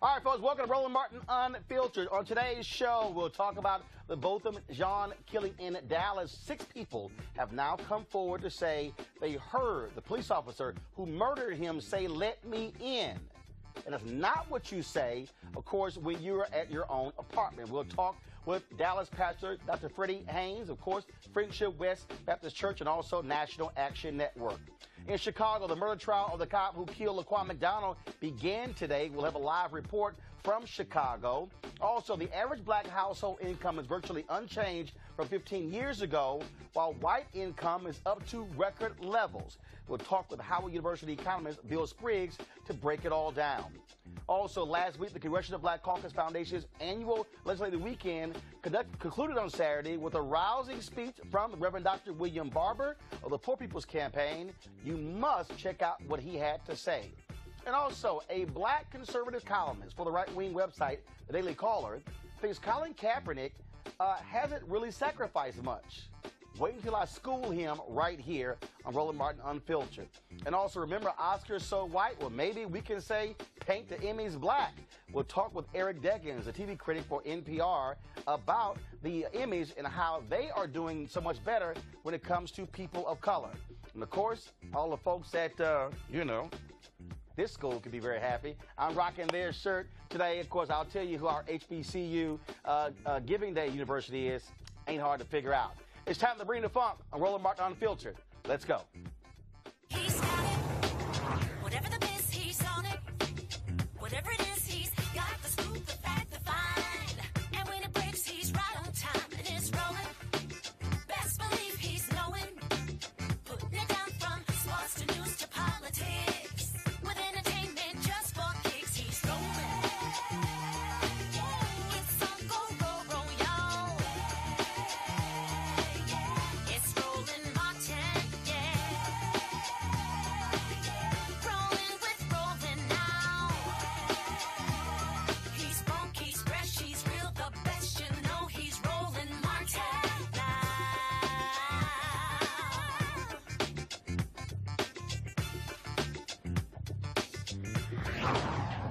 All right, folks, welcome to Roland Martin Unfiltered. On today's show, we'll talk about the Botham Jean killing in Dallas. 6 people have now come forward to say they heard the police officer who murdered him say, "Let me in." And that's not what you say, of course, when you're at your own apartment. We'll talk with Dallas pastor Dr. Freddie Haynes, of course, Friendship West Baptist Church, and also National Action Network. In Chicago, the murder trial of the cop who killed Laquan McDonald began today. We'll have a live report from Chicago. Also, the average black household income is virtually unchanged from 15 years ago, while white income is up to record levels. We'll talk with Howard University economist Bill Spriggs to break it all down. Also, last week, the Congressional Black Caucus Foundation's annual legislative weekend concluded on Saturday with a rousing speech from the Reverend Dr. William Barber of the Poor People's Campaign. You must check out what he had to say. And also, a black conservative columnist for the right-wing website, The Daily Caller, thinks Colin Kaepernick hasn't really sacrificed much. Wait until I school him right here on Roland Martin Unfiltered. And also, remember, Oscars so white? Well, maybe we can say paint the Emmys black. We'll talk with Eric Deggans, a TV critic for NPR, about the Emmys and how they are doing so much better when it comes to people of color. And, of course, all the folks at, this school can be very happy. I'm rocking their shirt today. Of course, I'll tell you who our HBCU Giving Day University is. Ain't hard to figure out. It's time to bring the funk on Roland Martin Unfiltered. Let's go. He's got it. Whatever the biz, he's on it. Whatever it is, he's got the scoop, the fact, the find. And when it breaks, he's right on time and it's rolling. Best believe he's knowing. Putting it down from sports to news to politics. With entertainment just for kicks, he's rolling. It's on go, roll, y'all. It's Roland Martin, yeah. Rolling with Roland now. He's funk, he's fresh, he's real, the best, you know he's Roland Martin now.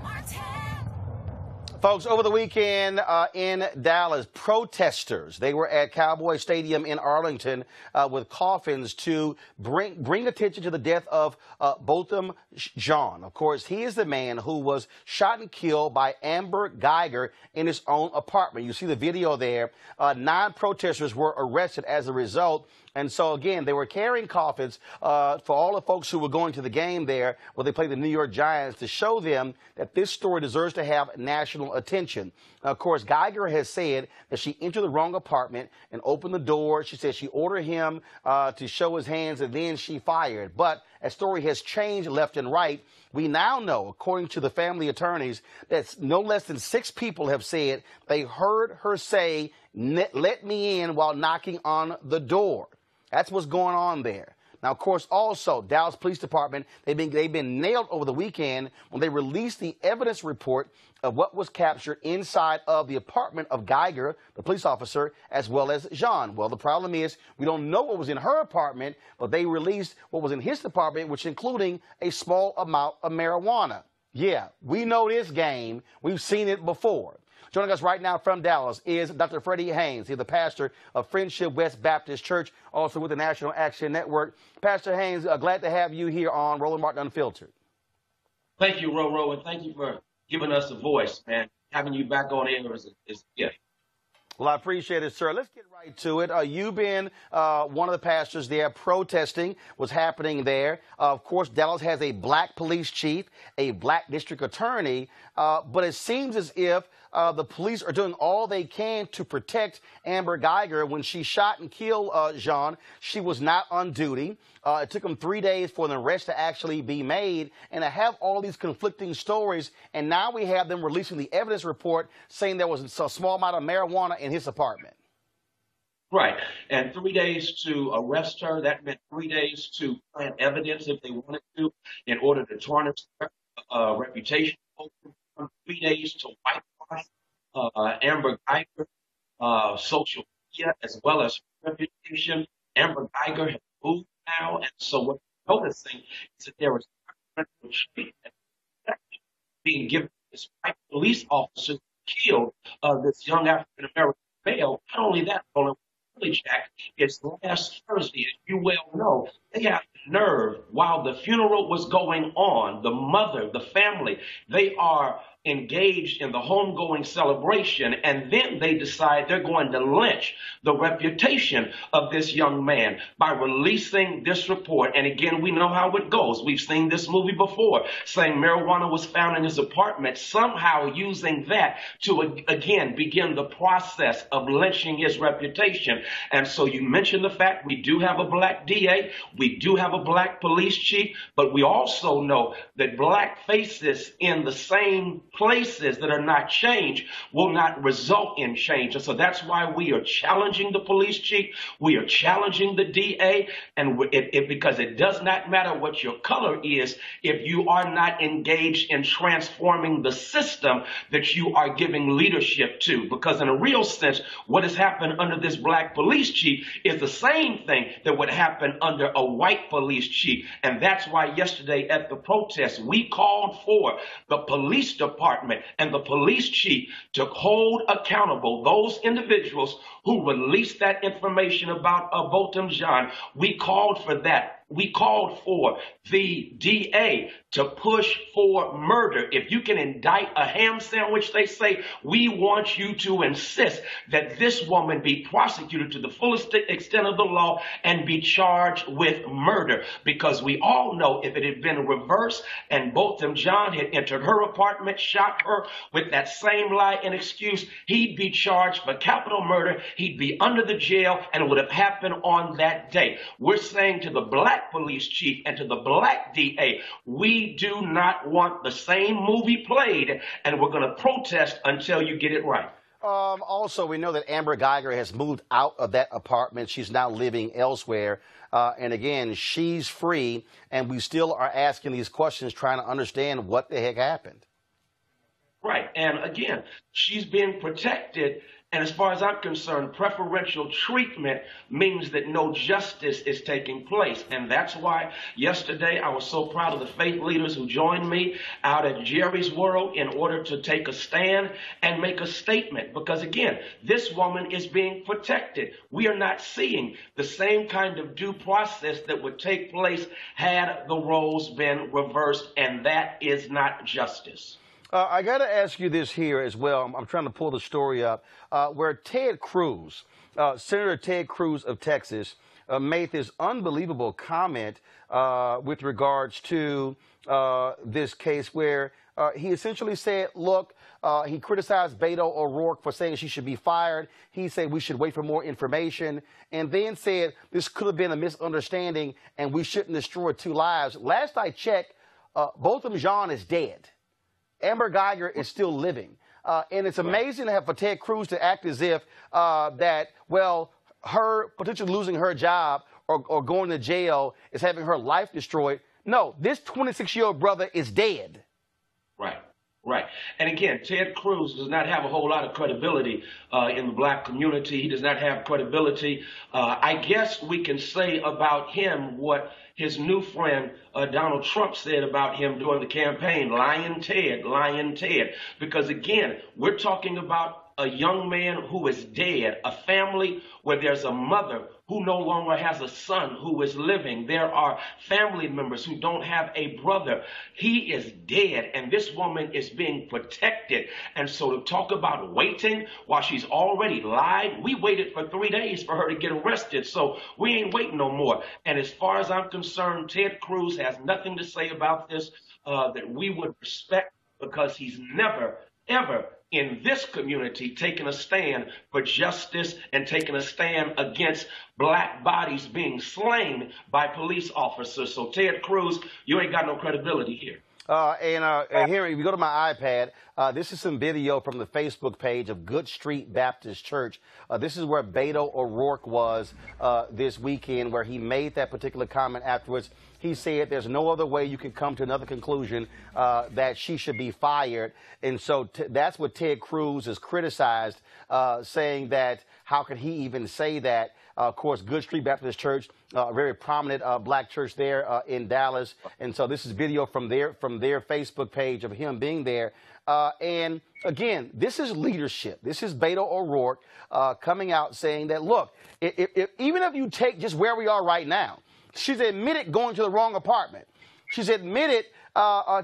Martin. Folks, over the weekend in Dallas, protesters, they were at Cowboy Stadium in Arlington with coffins to bring attention to the death of Botham Jean. Of course, he is the man who was shot and killed by Amber Geiger in his own apartment. You see the video there. 9 protesters were arrested as a result. And so, again, they were carrying coffins for all the folks who were going to the game there where they played the New York Giants to show them that this story deserves to have national attention. Of course, Geiger has said that she entered the wrong apartment and opened the door. She said she ordered him to show his hands and then she fired. But as story has changed left and right, we now know, according to the family attorneys, that no less than 6 people have said they heard her say, "Let me in," while knocking on the door. That's what's going on there. Now, of course, also, Dallas Police Department, they've been nailed over the weekend when they released the evidence report of what was captured inside of the apartment of Geiger, the police officer, as well as Jean. Well, the problem is we don't know what was in her apartment, but they released what was in his apartment, which including a small amount of marijuana. Yeah, we know this game. We've seen it before. Joining us right now from Dallas is Dr. Freddie Haynes. He's the pastor of Friendship West Baptist Church, also with the National Action Network. Pastor Haynes, glad to have you here on Roland Martin Unfiltered. Thank you, Roro, and thank you for giving us a voice, man. Having you back on air is a gift. Well, I appreciate it, sir. Let's get right to it. You've been one of the pastors there protesting what's happening there. Of course, Dallas has a black police chief, a black district attorney, but it seems as if the police are doing all they can to protect Amber Geiger. When she shot and killed Jean, she was not on duty. It took them 3 days for the arrest to actually be made, and to have all these conflicting stories, and now we have them releasing the evidence report saying there was a small amount of marijuana in his apartment. Right. And 3 days to arrest her. That meant 3 days to plant evidence if they wanted to in order to tarnish her reputation. 3 days to whitewash Amber Geiger, social media, as well as reputation. Amber Geiger has moved now. And so what we're noticing is that there is being given to this white police officers killed this young African American male. Not only that, Roland, Jack, is last Thursday, as you well know, they have the nerve while the funeral was going on, the mother, the family, they are engaged in the homegoing celebration, and then they decide they're going to lynch the reputation of this young man by releasing this report. And again, we know how it goes. We've seen this movie before, saying marijuana was found in his apartment, somehow using that to again begin the process of lynching his reputation. And so you mentioned the fact we do have a black DA, we do have a black police chief, but we also know that black faces in the same places that are not changed will not result in change. And so that's why we are challenging the police chief, we are challenging the DA, and because it does not matter what your color is if you are not engaged in transforming the system that you are giving leadership to. Because in a real sense, what has happened under this black police chief is the same thing that would happen under a white police chief. And that's why yesterday at the protest, we called for the police department and the police chief to hold accountable those individuals who released that information about Botham Jean. We called for that. We called for the DA to push for murder. If you can indict a ham sandwich, they say, we want you to insist that this woman be prosecuted to the fullest extent of the law and be charged with murder. Because we all know if it had been reversed and Botham Jean had entered her apartment, shot her with that same lie and excuse, he'd be charged for capital murder. He'd be under the jail, and it would have happened on that day. We're saying to the black police chief and to the black DA, we do not want the same movie played, and we're going to protest until you get it right. Also, we know that Amber Geiger has moved out of that apartment. She's now living elsewhere. And again, she's free, and we still are asking these questions, trying to understand what the heck happened. Right. And again, she's being protected. And as far as I'm concerned, preferential treatment means that no justice is taking place. And that's why yesterday I was so proud of the faith leaders who joined me out at Jerry's World in order to take a stand and make a statement. Because again, this woman is being protected. We are not seeing the same kind of due process that would take place had the roles been reversed. And that is not justice. I got to ask you this here as well. I'm trying to pull the story up where Ted Cruz, Senator Ted Cruz of Texas, made this unbelievable comment with regards to this case where he essentially said, look, he criticized Beto O'Rourke for saying she should be fired. He said we should wait for more information, and then said this could have been a misunderstanding and we shouldn't destroy two lives. Last I checked, Botham Jean is dead. Amber Geiger is still living. And it's amazing to have for Ted Cruz to act as if that, well, her potentially losing her job or going to jail is having her life destroyed. No, this 26-year-old brother is dead. Right. Right. And again, Ted Cruz does not have a whole lot of credibility in the black community. He does not have credibility. I guess we can say about him what his new friend Donald Trump said about him during the campaign, lying Ted. Because again, we're talking about a young man who is dead, a family where there's a mother who no longer has a son who is living. There are family members who don't have a brother. He is dead, and this woman is being protected. And so to talk about waiting while she's already lied, we waited for 3 days for her to get arrested, so we ain't waiting no more. And as far as I'm concerned, Ted Cruz has nothing to say about this that we would respect, because he's never, ever in this community taking a stand for justice and taking a stand against black bodies being slain by police officers. So Ted Cruz, you ain't got no credibility here. And here, if you go to my iPad, this is some video from the Facebook page of Good Street Baptist Church. This is where Beto O'Rourke was this weekend, where he made that particular comment afterwards. He said there's no other way you can come to another conclusion that she should be fired. And so that's what Ted Cruz has criticized, saying that how could he even say that? of course, Good Street Baptist Church, a very prominent black church there in Dallas. And so this is video from their Facebook page of him being there. And again, this is leadership. This is Beto O'Rourke coming out saying that, look, even if you take just where we are right now, she's admitted going to the wrong apartment. She's admitted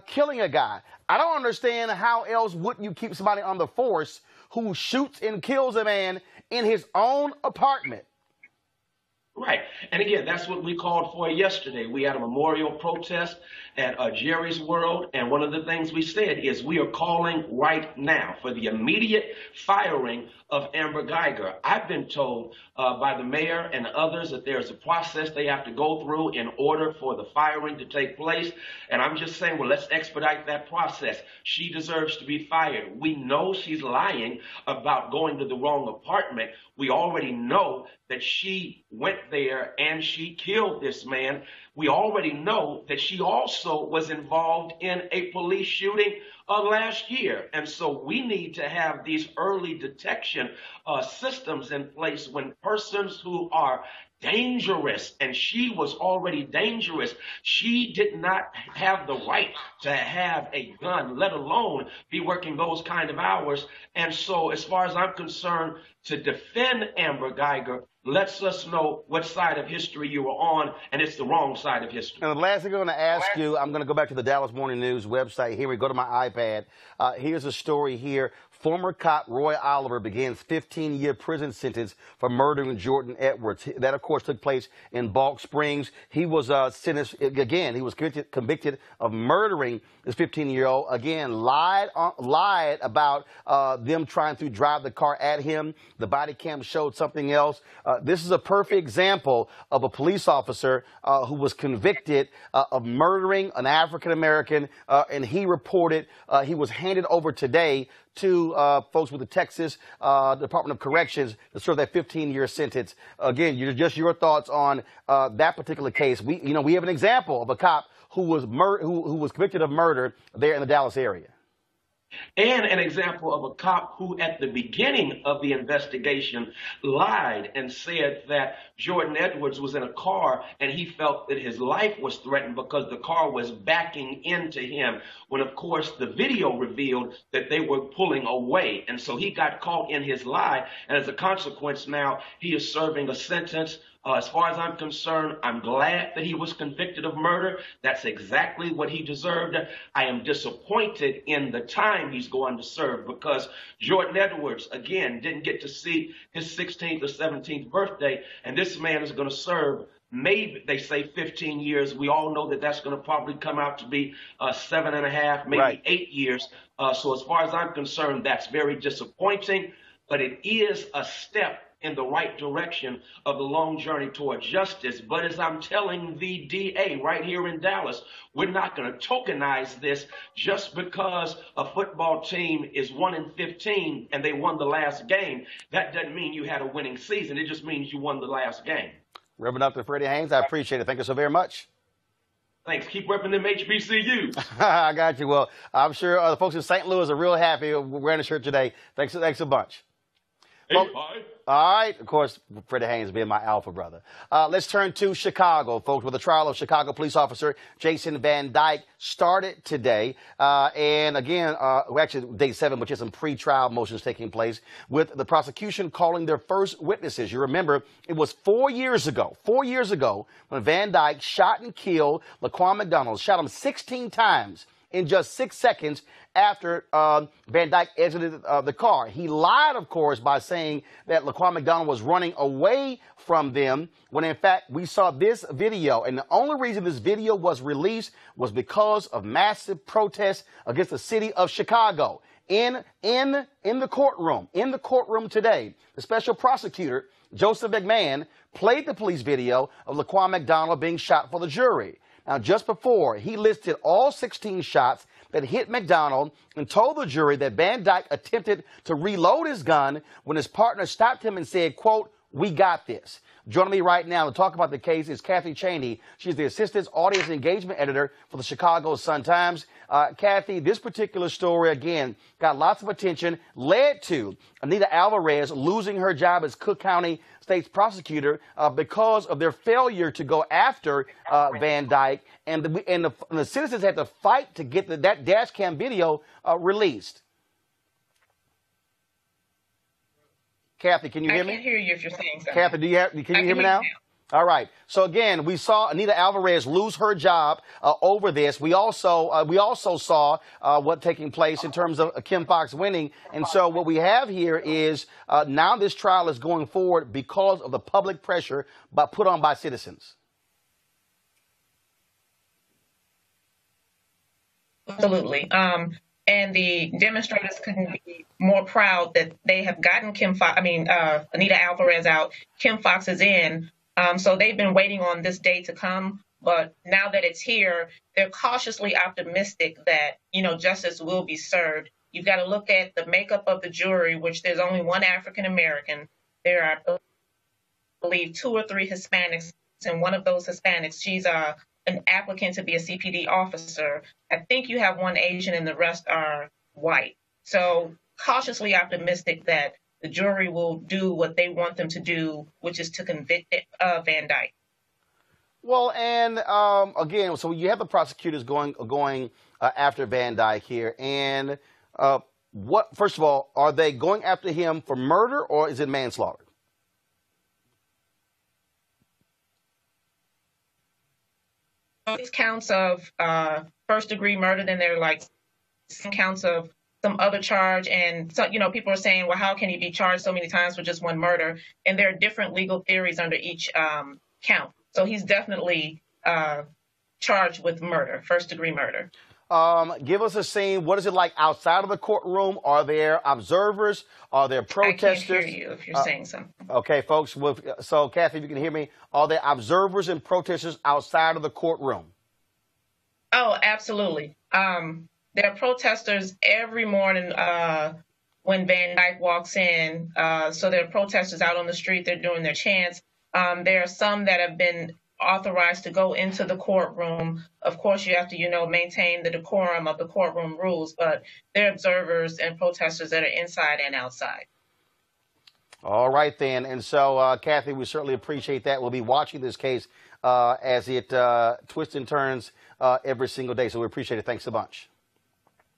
killing a guy. I don't understand how else wouldn't you keep somebody on the force who shoots and kills a man in his own apartment. Right. And again, that's what we called for yesterday. We had a memorial protest at Jerry's World. And one of the things we said is we are calling right now for the immediate firing of Amber Geiger. I've been told by the mayor and others that there's a process they have to go through in order for the firing to take place. And I'm just saying, well, let's expedite that process. She deserves to be fired. We know she's lying about going to the wrong apartment. We already know that she went there and she killed this man. We already know that she also was involved in a police shooting last year. And so we need to have these early detection systems in place when persons who are dangerous, and she was already dangerous. She did not have the right to have a gun, let alone be working those kind of hours. And so as far as I'm concerned, to defend Amber Geiger lets us know what side of history you were on, and it's the wrong side of history. And the last thing I'm going to ask you, I'm going to go back to the Dallas Morning News website. Here we go to my iPad. Here's a story here. Former cop Roy Oliver begins 15-year prison sentence for murdering Jordan Edwards. That, of course, took place in Balk Springs. He was sentenced again. He was convicted of murdering this 15-year-old. Again, lied about them trying to drive the car at him. The body cam showed something else. This is a perfect example of a police officer who was convicted of murdering an African-American, and he reported he was handed over today to folks with the Texas Department of Corrections to serve that 15-year sentence. Again, just your thoughts on that particular case. We have an example of a cop who was who was convicted of murder there in the Dallas area. And an example of a cop who, at the beginning of the investigation, lied and said that Jordan Edwards was in a car and he felt that his life was threatened because the car was backing into him, when, of course, the video revealed that they were pulling away. And so he got caught in his lie. And as a consequence, now he is serving a sentence. As far as I'm concerned, I'm glad that he was convicted of murder. That's exactly what he deserved. I am disappointed in the time he's going to serve because Jordan Edwards, again, didn't get to see his 16th or 17th birthday, and this man is going to serve, maybe they say 15 years. We all know that that's going to probably come out to be 7.5, maybe 8 years. So as far as I'm concerned, that's very disappointing, but it is a step in the right direction of the long journey toward justice. But as I'm telling the DA right here in Dallas, we're not going to tokenize this just because a football team is 1-15 and they won the last game. That doesn't mean you had a winning season. It just means you won the last game. Reverend Dr. Freddie Haynes, I appreciate it. Thank you so very much. Thanks. Keep repping them HBCUs. I got you. Well, I'm sure the folks in St. Louis are real happy wearing a shirt today. Thanks a bunch. Well, all right. Of course, Freddie Haynes being my alpha brother. Let's turn to Chicago, folks, where the trial of Chicago police officer Jason Van Dyke started today. And again, actually day 7, but just some pre-trial motions taking place with the prosecution calling their first witnesses. You remember, it was 4 years ago, when Van Dyke shot and killed Laquan McDonald, shot him 16 times in just 6 seconds after Van Dyke exited the car. He lied, of course, by saying that Laquan McDonald was running away from them, when in fact we saw this video. And the only reason this video was released was because of massive protests against the city of Chicago. In the courtroom today, the special prosecutor, Joseph McMahon, played the police video of Laquan McDonald being shot for the jury. Now, just before, he listed all 16 shots that hit McDonald and told the jury that Van Dyke attempted to reload his gun when his partner stopped him and said, quote, "We got this." Joining me right now to talk about the case is Kathy Cheney. She's the Assistant Audience Engagement Editor for the Chicago Sun-Times. Kathy, this particular story, again, got lots of attention, led to Anita Alvarez losing her job as Cook County State's prosecutor because of their failure to go after Van Dyke, and the citizens had to fight to get that dash cam video released. Kathy, can you hear me? I can't hear you if you're saying something. Kathy, can you hear me now? All right. So again, we saw Anita Alvarez lose her job over this. We also saw what taking place in terms of Kim Foxx winning. And so what we have here is now this trial is going forward because of the public pressure put on by citizens. Absolutely. And the demonstrators couldn't be more proud that they have gotten Anita Alvarez out. Kim Foxx is in. So they've been waiting on this day to come. But now that it's here, they're cautiously optimistic that, justice will be served. You've got to look at the makeup of the jury, which there's only one African American. There are, I believe, 2 or 3 Hispanics. And one of those Hispanics, she's an applicant to be a CPD officer. I think you have 1 Asian and the rest are white. So cautiously optimistic that the jury will do what they want them to do, which is to convict Van Dyke. Well, and again, so you have the prosecutors going after Van Dyke here. And first of all, are they going after him for murder or is it manslaughter? These counts of first-degree murder, then there are like some counts of some other charge. And so, people are saying, well, how can he be charged so many times for just one murder? And there are different legal theories under each count. So he's definitely charged with murder, first-degree murder. Give us a scene. What is it like outside of the courtroom? Are there observers? Are there protesters? I can't hear you if you're saying something. Okay, folks. So, Kathy, if you can hear me, are there observers and protesters outside of the courtroom? Oh, absolutely. There are protesters every morning when Van Dyke walks in. So there are protesters out on the street. They're doing their chants. There are some that have been authorized to go into the courtroom. Of course, you have to, maintain the decorum of the courtroom rules, but there are observers and protesters that are inside and outside. All right, then. And so, Kathy, we certainly appreciate that. We'll be watching this case as it twists and turns every single day. So we appreciate it. Thanks a bunch.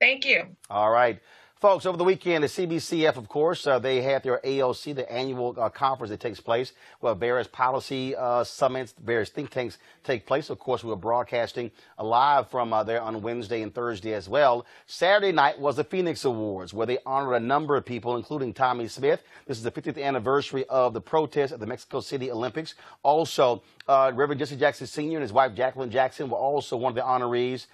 Thank you. All right. Folks, over the weekend, the CBCF, of course, they had their AOC, the annual conference that takes place, where various policy summits, various think tanks take place. Of course, we were broadcasting live from there on Wednesday and Thursday as well. Saturday night was the Phoenix Awards, where they honored a number of people, including Tommy Smith. This is the 50th anniversary of the protest at the Mexico City Olympics. Also, Reverend Jesse Jackson Sr. and his wife Jacqueline Jackson were also one of the honorees,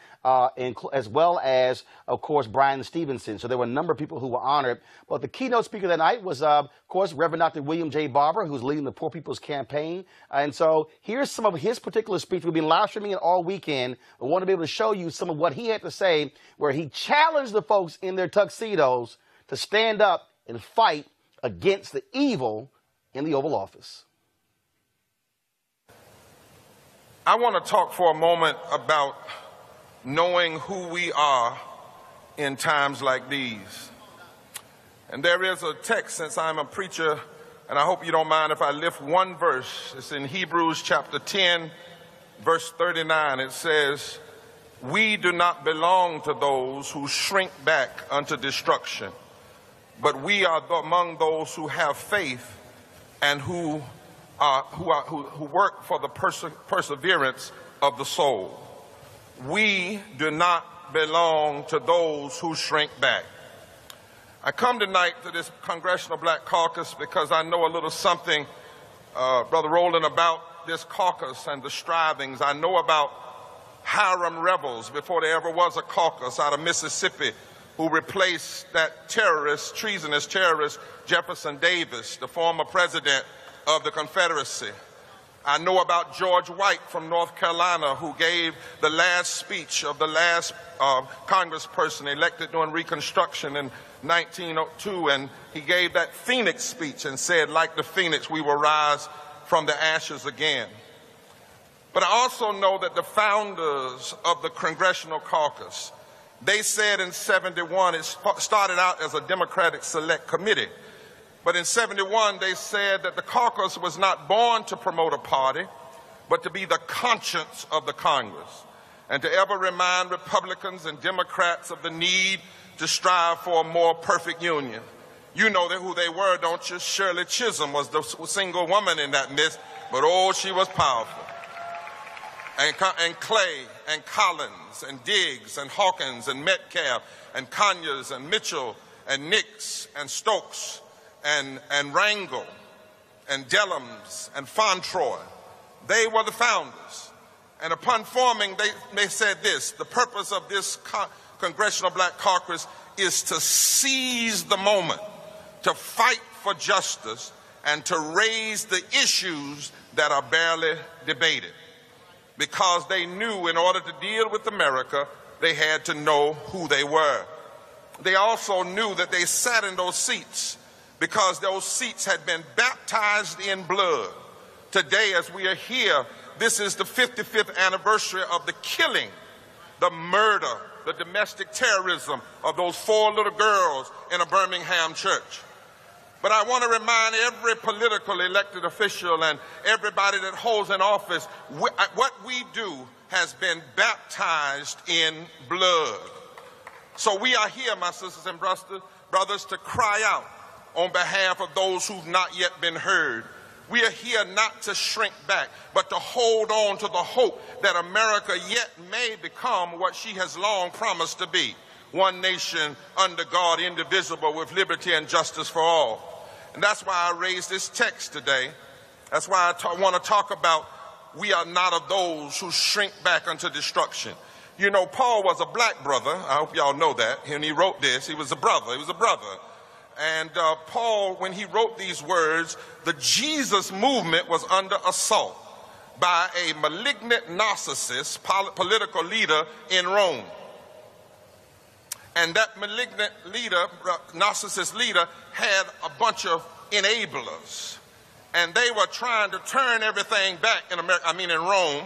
as well as, of course, Brian Stevenson. So there were a number of people who were honored. But the keynote speaker that night was, of course, Reverend Dr. William J. Barber, who's leading the Poor People's Campaign. And so here's some of his particular speech. We've been live streaming it all weekend. I want to be able to show you some of what he had to say, where he challenged the folks in their tuxedos to stand up and fight against the evil in the Oval Office. I want to talk for a moment about knowing who we are in times like these. And there is a text, since I'm a preacher, and I hope you don't mind if I lift one verse. It's in Hebrews chapter 10, verse 39. It says, "We do not belong to those who shrink back unto destruction, but we are among those who have faith and who work for the perseverance of the soul." We do not belong to those who shrink back. I come tonight to this Congressional Black Caucus because I know a little something, Brother Rowland, about this caucus and the strivings. I know about Hiram rebels before there ever was a caucus out of Mississippi who replaced that terrorist, treasonous terrorist, Jefferson Davis, the former president of the Confederacy. I know about George White from North Carolina, who gave the last speech of the last congressperson elected during Reconstruction in 1902, and he gave that Phoenix speech and said, like the Phoenix, we will rise from the ashes again. But I also know that the founders of the Congressional Caucus, they said in 71, it started out as a Democratic Select Committee. But in 71, they said that the caucus was not born to promote a party, but to be the conscience of the Congress, and to ever remind Republicans and Democrats of the need to strive for a more perfect union. You know who they were, don't you? Shirley Chisholm was the single woman in that midst, but oh, she was powerful. And Clay and Collins and Diggs and Hawkins and Metcalf and Conyers and Mitchell and Nix and Stokes and Rangel and Dellums and Fontroy. They were the founders. And upon forming, they said this: the purpose of this Congressional Black Caucus is to seize the moment, to fight for justice, and to raise the issues that are barely debated. Because they knew in order to deal with America, they had to know who they were. They also knew that they sat in those seats because those seats had been baptized in blood. Today, as we are here, this is the 55th anniversary of the killing, the murder, the domestic terrorism of those 4 little girls in a Birmingham church. But I want to remind every political elected official and everybody that holds an office, what we do has been baptized in blood. So we are here, my sisters and brothers, to cry out on behalf of those who've not yet been heard. We are here not to shrink back, but to hold on to the hope that America yet may become what she has long promised to be: one nation under God, indivisible, with liberty and justice for all. And that's why I raised this text today. That's why I want to talk about we are not of those who shrink back unto destruction. You know, Paul was a black brother. I hope y'all know that. When he wrote this, he was a brother. He was a brother. And Paul, when he wrote these words, the Jesus movement was under assault by a malignant narcissist, political leader in Rome. And that malignant leader, narcissist leader, had a bunch of enablers. And they were trying to turn everything back in America, in Rome.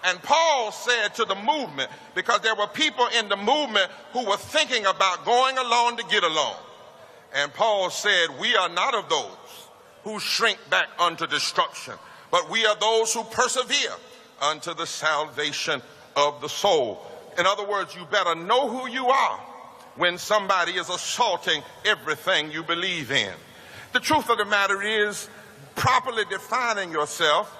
And Paul said to the movement, because there were people in the movement who were thinking about going along to get along. And Paul said, we are not of those who shrink back unto destruction, but we are those who persevere unto the salvation of the soul. In other words, you better know who you are when somebody is assaulting everything you believe in. The truth of the matter is, properly defining yourself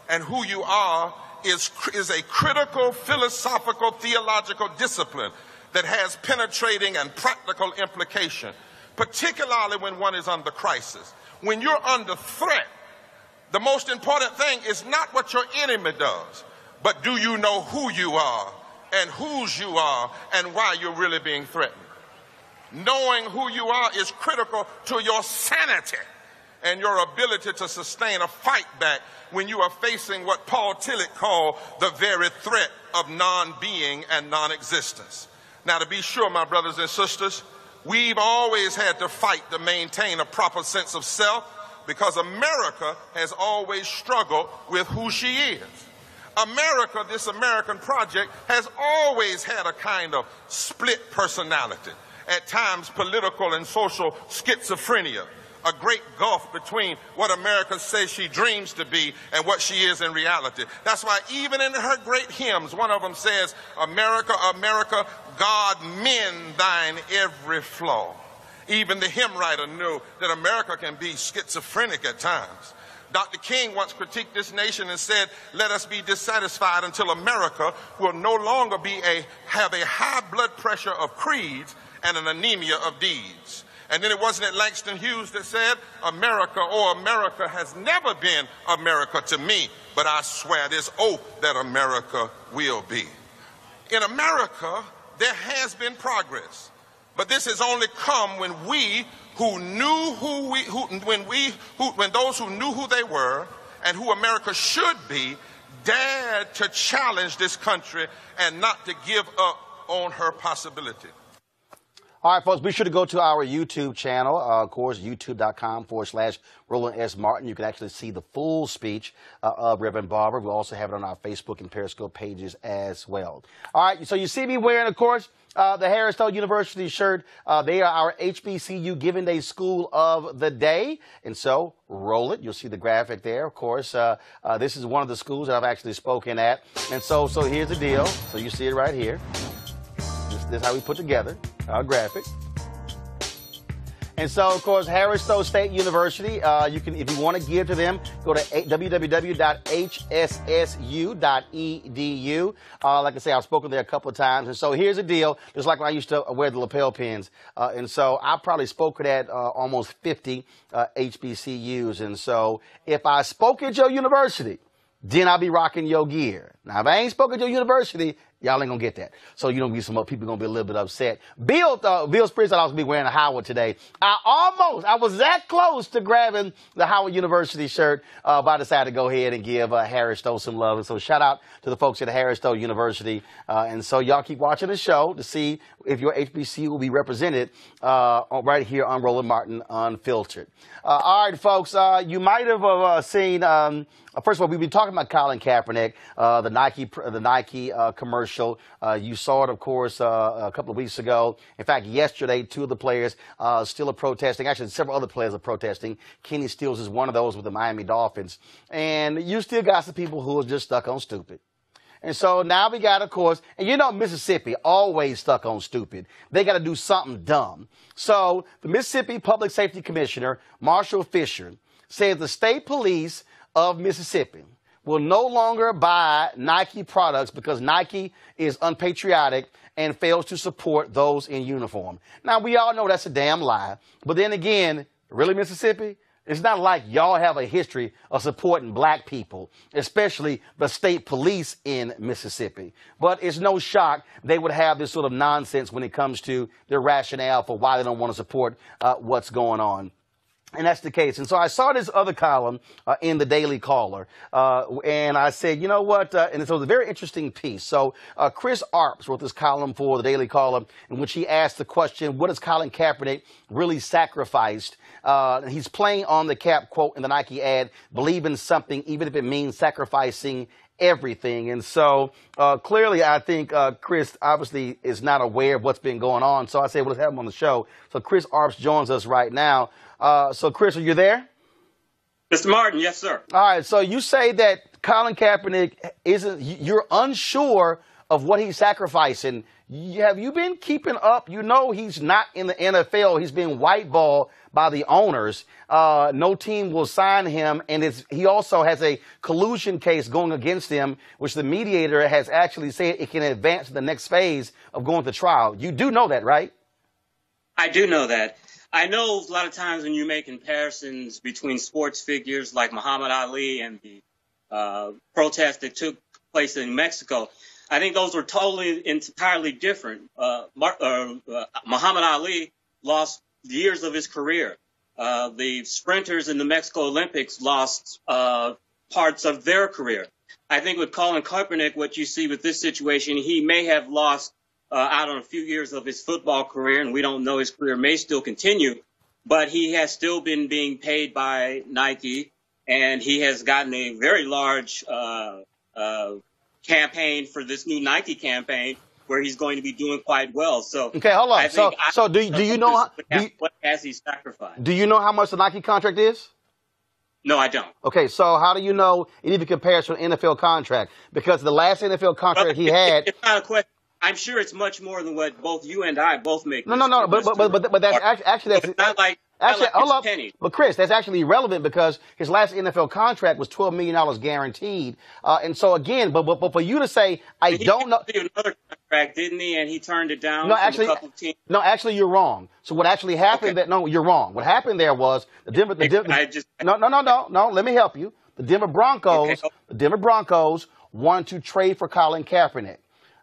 and who you are is a critical philosophical theological discipline that has penetrating and practical implication, particularly when one is under crisis. When you're under threat, the most important thing is not what your enemy does, but do you know who you are and whose you are and why you're really being threatened. Knowing who you are is critical to your sanity and your ability to sustain a fight back when you are facing what Paul Tillich called the very threat of non-being and non-existence. Now, to be sure, my brothers and sisters, we've always had to fight to maintain a proper sense of self because America has always struggled with who she is. America, this American project, has always had a kind of split personality, at times political and social schizophrenia, a great gulf between what America says she dreams to be and what she is in reality. That's why even in her great hymns, one of them says, America, America, God mend thine every flaw. Even the hymn writer knew that America can be schizophrenic at times. Dr. King once critiqued this nation and said, let us be dissatisfied until America will no longer have a high blood pressure of creeds and an anemia of deeds. And then it wasn't it Langston Hughes that said, America has never been America to me, but I swear this oath that America will be. In America, there has been progress, but this has only come when those who knew who they were and who America should be dared to challenge this country and not to give up on her possibility. All right, folks, be sure to go to our YouTube channel, of course, youtube.com/Roland S. Martin. You can actually see the full speech of Reverend Barber. We also have it on our Facebook and Periscope pages as well. All right, so you see me wearing, of course, the Harris-Stowe University shirt. They are our HBCU Giving Day School of the Day. And so, roll it. You'll see the graphic there. Of course, this is one of the schools that I've actually spoken at. And so here's the deal. So you see it right here. This is how we put together our graphic. And so, of course, Harris-Stowe State University, you can, if you want to give to them, go to www.hssu.edu. Like I say, I've spoken there a couple of times. And so here's the deal. Just like when I used to wear the lapel pins. And so I probably spoke at almost 50 HBCUs. And so if I spoke at your university, then I'll be rocking your gear. Now, if I ain't spoken at your university, y'all ain't gonna get that. So you don't get some people gonna be a little bit upset. Bill Spriggs said I was gonna be wearing a Howard today. I was that close to grabbing the Howard University shirt, but I decided to go ahead and give Harris-Stowe some love. And so shout out to the folks at Harris-Stowe University. And so y'all keep watching the show to see if your HBCU will be represented right here on Roland Martin Unfiltered. All right, folks, you might have seen, first of all, we've been talking about Colin Kaepernick, the Nike commercial. You saw it, of course, a couple of weeks ago. In fact, yesterday, two of the players still are protesting. Actually, several other players are protesting. Kenny Stills is one of those with the Miami Dolphins. And you still got some people who are just stuck on stupid. And so now we got, of course, and you know Mississippi always stuck on stupid. They got to do something dumb. So the Mississippi Public Safety Commissioner, Marshall Fisher, said the state police of Mississippi will no longer buy Nike products because Nike is unpatriotic and fails to support those in uniform. Now, we all know that's a damn lie. But then again, really, Mississippi? It's not like y'all have a history of supporting black people, especially the state police in Mississippi. But it's no shock they would have this sort of nonsense when it comes to their rationale for why they don't want to support what's going on. And that's the case. And so I saw this other column in the Daily Caller, and I said, you know what? And so it was a very interesting piece. So Chris Arps wrote this column for the Daily Caller in which he asked the question, what has Colin Kaepernick really sacrificed? He's playing on the cap quote in the Nike ad, believe in something, even if it means sacrificing everything. And so clearly, I think Chris obviously is not aware of what's been going on. So I said, well, let's have him on the show. So Chris Arps joins us right now. So, Chris, are you there? Mr. Martin, yes, sir. All right. So you say that Colin Kaepernick you're unsure of what he's sacrificing. Have you been keeping up? You know he's not in the NFL. He's been whiteballed by the owners. No team will sign him. And he also has a collusion case going against him, which the mediator has actually said it can advance to the next phase of going to trial. You do know that, right? I do know that. I know a lot of times when you make comparisons between sports figures like Muhammad Ali and the protests that took place in Mexico, I think those were entirely different. Muhammad Ali lost years of his career. The sprinters in the Mexico Olympics lost parts of their career. I think with Colin Kaepernick, what you see with this situation, he may have lost out on a few years of his football career, and we don't know his career may still continue, but he has still been being paid by Nike, and he has gotten a very large campaign for this new Nike campaign where he's going to be doing quite well. So okay, hold on. So do you know what has he sacrificed? Do you know how much the Nike contract is? No, I don't. Okay, so how do you know it even compares to an NFL contract? Because the last NFL contract he had, it's not a question. I'm sure it's much more than what both you and I both make. No, but that's actually it's not like hold up. pennies. But Chris, that's actually irrelevant because his last NFL contract was $12 million guaranteed. And so again, but for you to say I don't know, another contract, didn't he? And he turned it down. No, actually, you're wrong. So what actually happened? Okay. You're wrong. What happened there was the Denver. No. Let me help you. The Denver Broncos wanted to trade for Colin Kaepernick.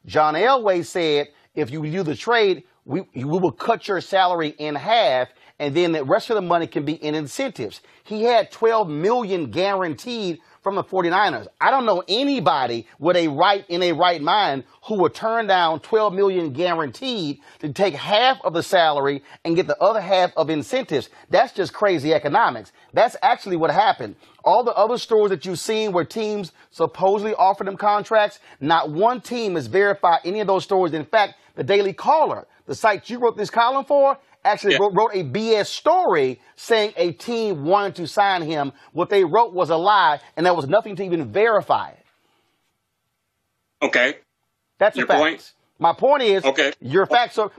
John Elway said, if you do the trade, we will cut your salary in half, and then the rest of the money can be in incentives. He had $12 million guaranteed from the 49ers. I don't know anybody with in a right mind who would turn down $12 million guaranteed to take half of the salary and get the other half of incentives. That's just crazy economics. That's actually what happened. All the other stories that you've seen where teams supposedly offered them contracts, not one team has verified any of those stories. In fact, the Daily Caller, the site you wrote this column for, actually wrote a BS story saying a team wanted to sign him. What they wrote was a lie, and there was nothing to even verify it. Okay. That's your the facts. point. My point is, okay.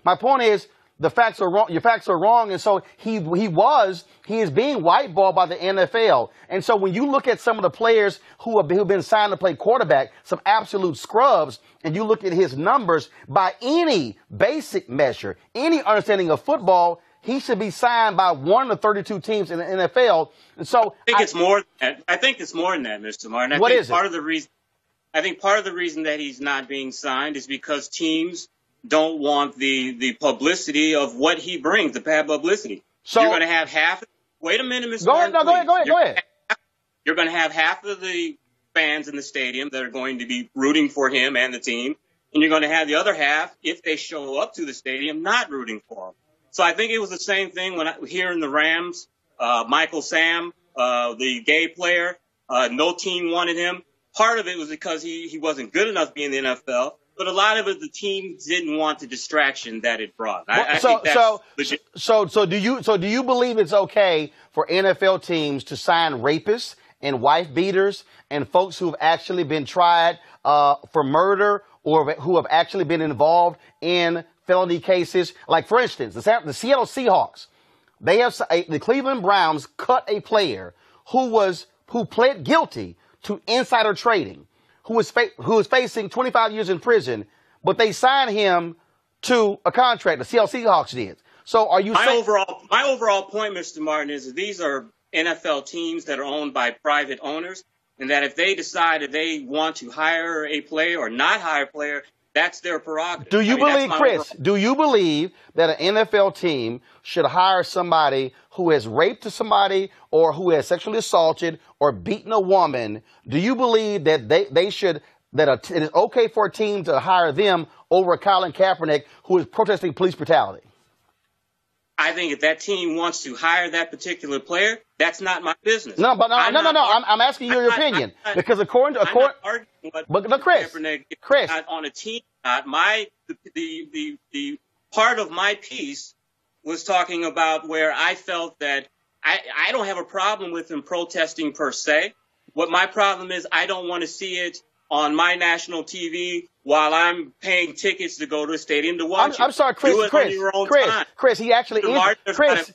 My point is, the facts are wrong. Your facts are wrong, and so he is being whiteballed by the NFL. And so when you look at some of the players who've been signed to play quarterback, some absolute scrubs, and you look at his numbers by any basic measure, any understanding of football, he should be signed by one of the 32 teams in the NFL. And so I think it's more than that. I think it's more than that, Mr. Martin. What is it? Part of the reason that he's not being signed is because teams don't want the publicity of what he brings, the bad publicity. So you're going to have half. Wait a minute, Mr. Martin. Go ahead. You're going to have half of the fans in the stadium that are going to be rooting for him and the team, and you're going to have the other half, if they show up to the stadium, not rooting for him. So I think it was the same thing here in the Rams. Michael Sam, the gay player, no team wanted him. Part of it was because he wasn't good enough to be in the NFL. But a lot of it, the team didn't want the distraction that it brought. I think that's legit. So do you believe it's okay for NFL teams to sign rapists and wife beaters and folks who have actually been tried for murder or who have actually been involved in felony cases? Like, for instance, the Seattle Seahawks, the Cleveland Browns cut a player who pled guilty to insider trading, who is facing 25 years in prison, but they signed him to a contract. The Seattle Seahawks did. So are you saying... My overall point, Mr. Martin, is that these are NFL teams that are owned by private owners, and that if they decide that they want to hire a player or not hire a player, that's their prerogative. Do you believe that an NFL team should hire somebody who has raped somebody or who has sexually assaulted or beaten a woman? Do you believe that it is okay for a team to hire them over Colin Kaepernick, who is protesting police brutality? I think if that team wants to hire that particular player, that's not my business. No. I'm asking you your opinion because according to Chris, on a team. The part of my piece was talking about where I felt that I don't have a problem with him protesting per se. What my problem is, I don't want to see it on my national TV while I'm paying tickets to go to a stadium to watch it. I'm sorry, Chris. Do it on your own time. Chris, he actually is. There's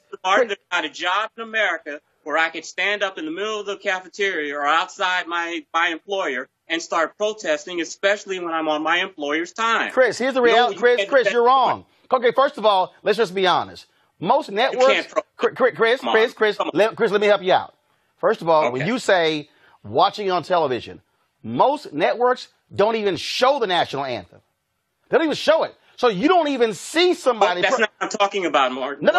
not a job in America where I could stand up in the middle of the cafeteria or outside my employer and start protesting, especially when I'm on my employer's time. Chris, here's the reality. Chris, you're wrong. Okay, first of all, let's just be honest. Most networks, Chris, let me help you out. First of all, when you say watching on television, most networks don't even show the national anthem. They don't even show it. So you don't even see somebody. That's not what I'm talking about, Martin. No,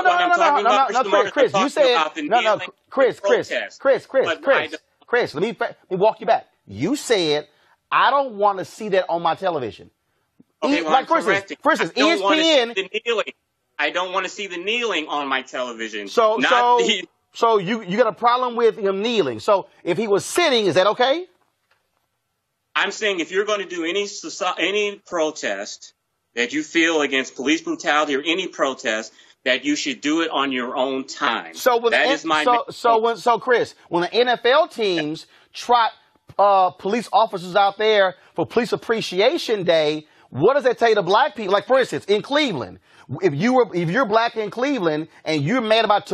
Chris, you said Chris, let me walk you back. You said, I don't want to see that on my television. Okay, well, like, for instance, ESPN. I don't want to see the kneeling on my television. So you got a problem with him kneeling. So if he was sitting, is that okay? I'm saying if you're going to do any protest that you feel against police brutality or any protest, that you should do it on your own time. So Chris, when the NFL teams trot police officers out there for Police Appreciation Day, what does that tell you to black people? Like, for instance, in Cleveland, if you're black in Cleveland and you're mad about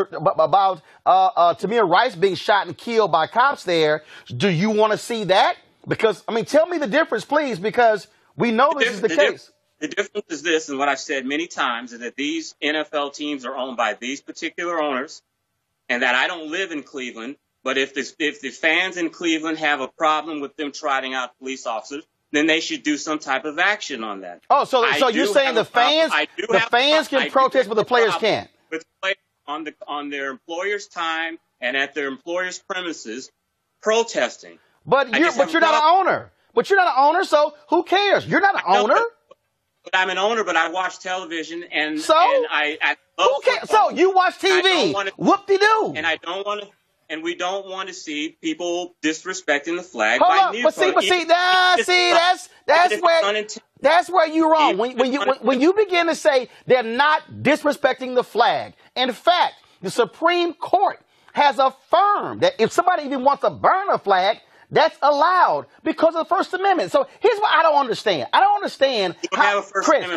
Tamir Rice being shot and killed by cops there, do you want to see that? Because, tell me the difference, please, because we know this is the case. The difference is this, and what I've said many times, is that these NFL teams are owned by these particular owners, and that I don't live in Cleveland, but if the fans in Cleveland have a problem with them trotting out police officers, then they should do some type of action on that. Oh, so you're saying the fans can protest, but the players can't? With players on their employer's time and at their employer's premises protesting. But you're not an owner. But you're not an owner, so who cares? You're not an owner. But I'm an owner, but I watch television, and so I love who cares? So you watch TV. Whoop-de-doo. And I don't want to. And we don't want to see people disrespecting the flag. Hold up, that's where you're wrong. When you begin to say they're not disrespecting the flag. In fact, the Supreme Court has affirmed that if somebody even wants to burn a flag, that's allowed because of the First Amendment. So here's what I don't understand. I don't understand how, Chris,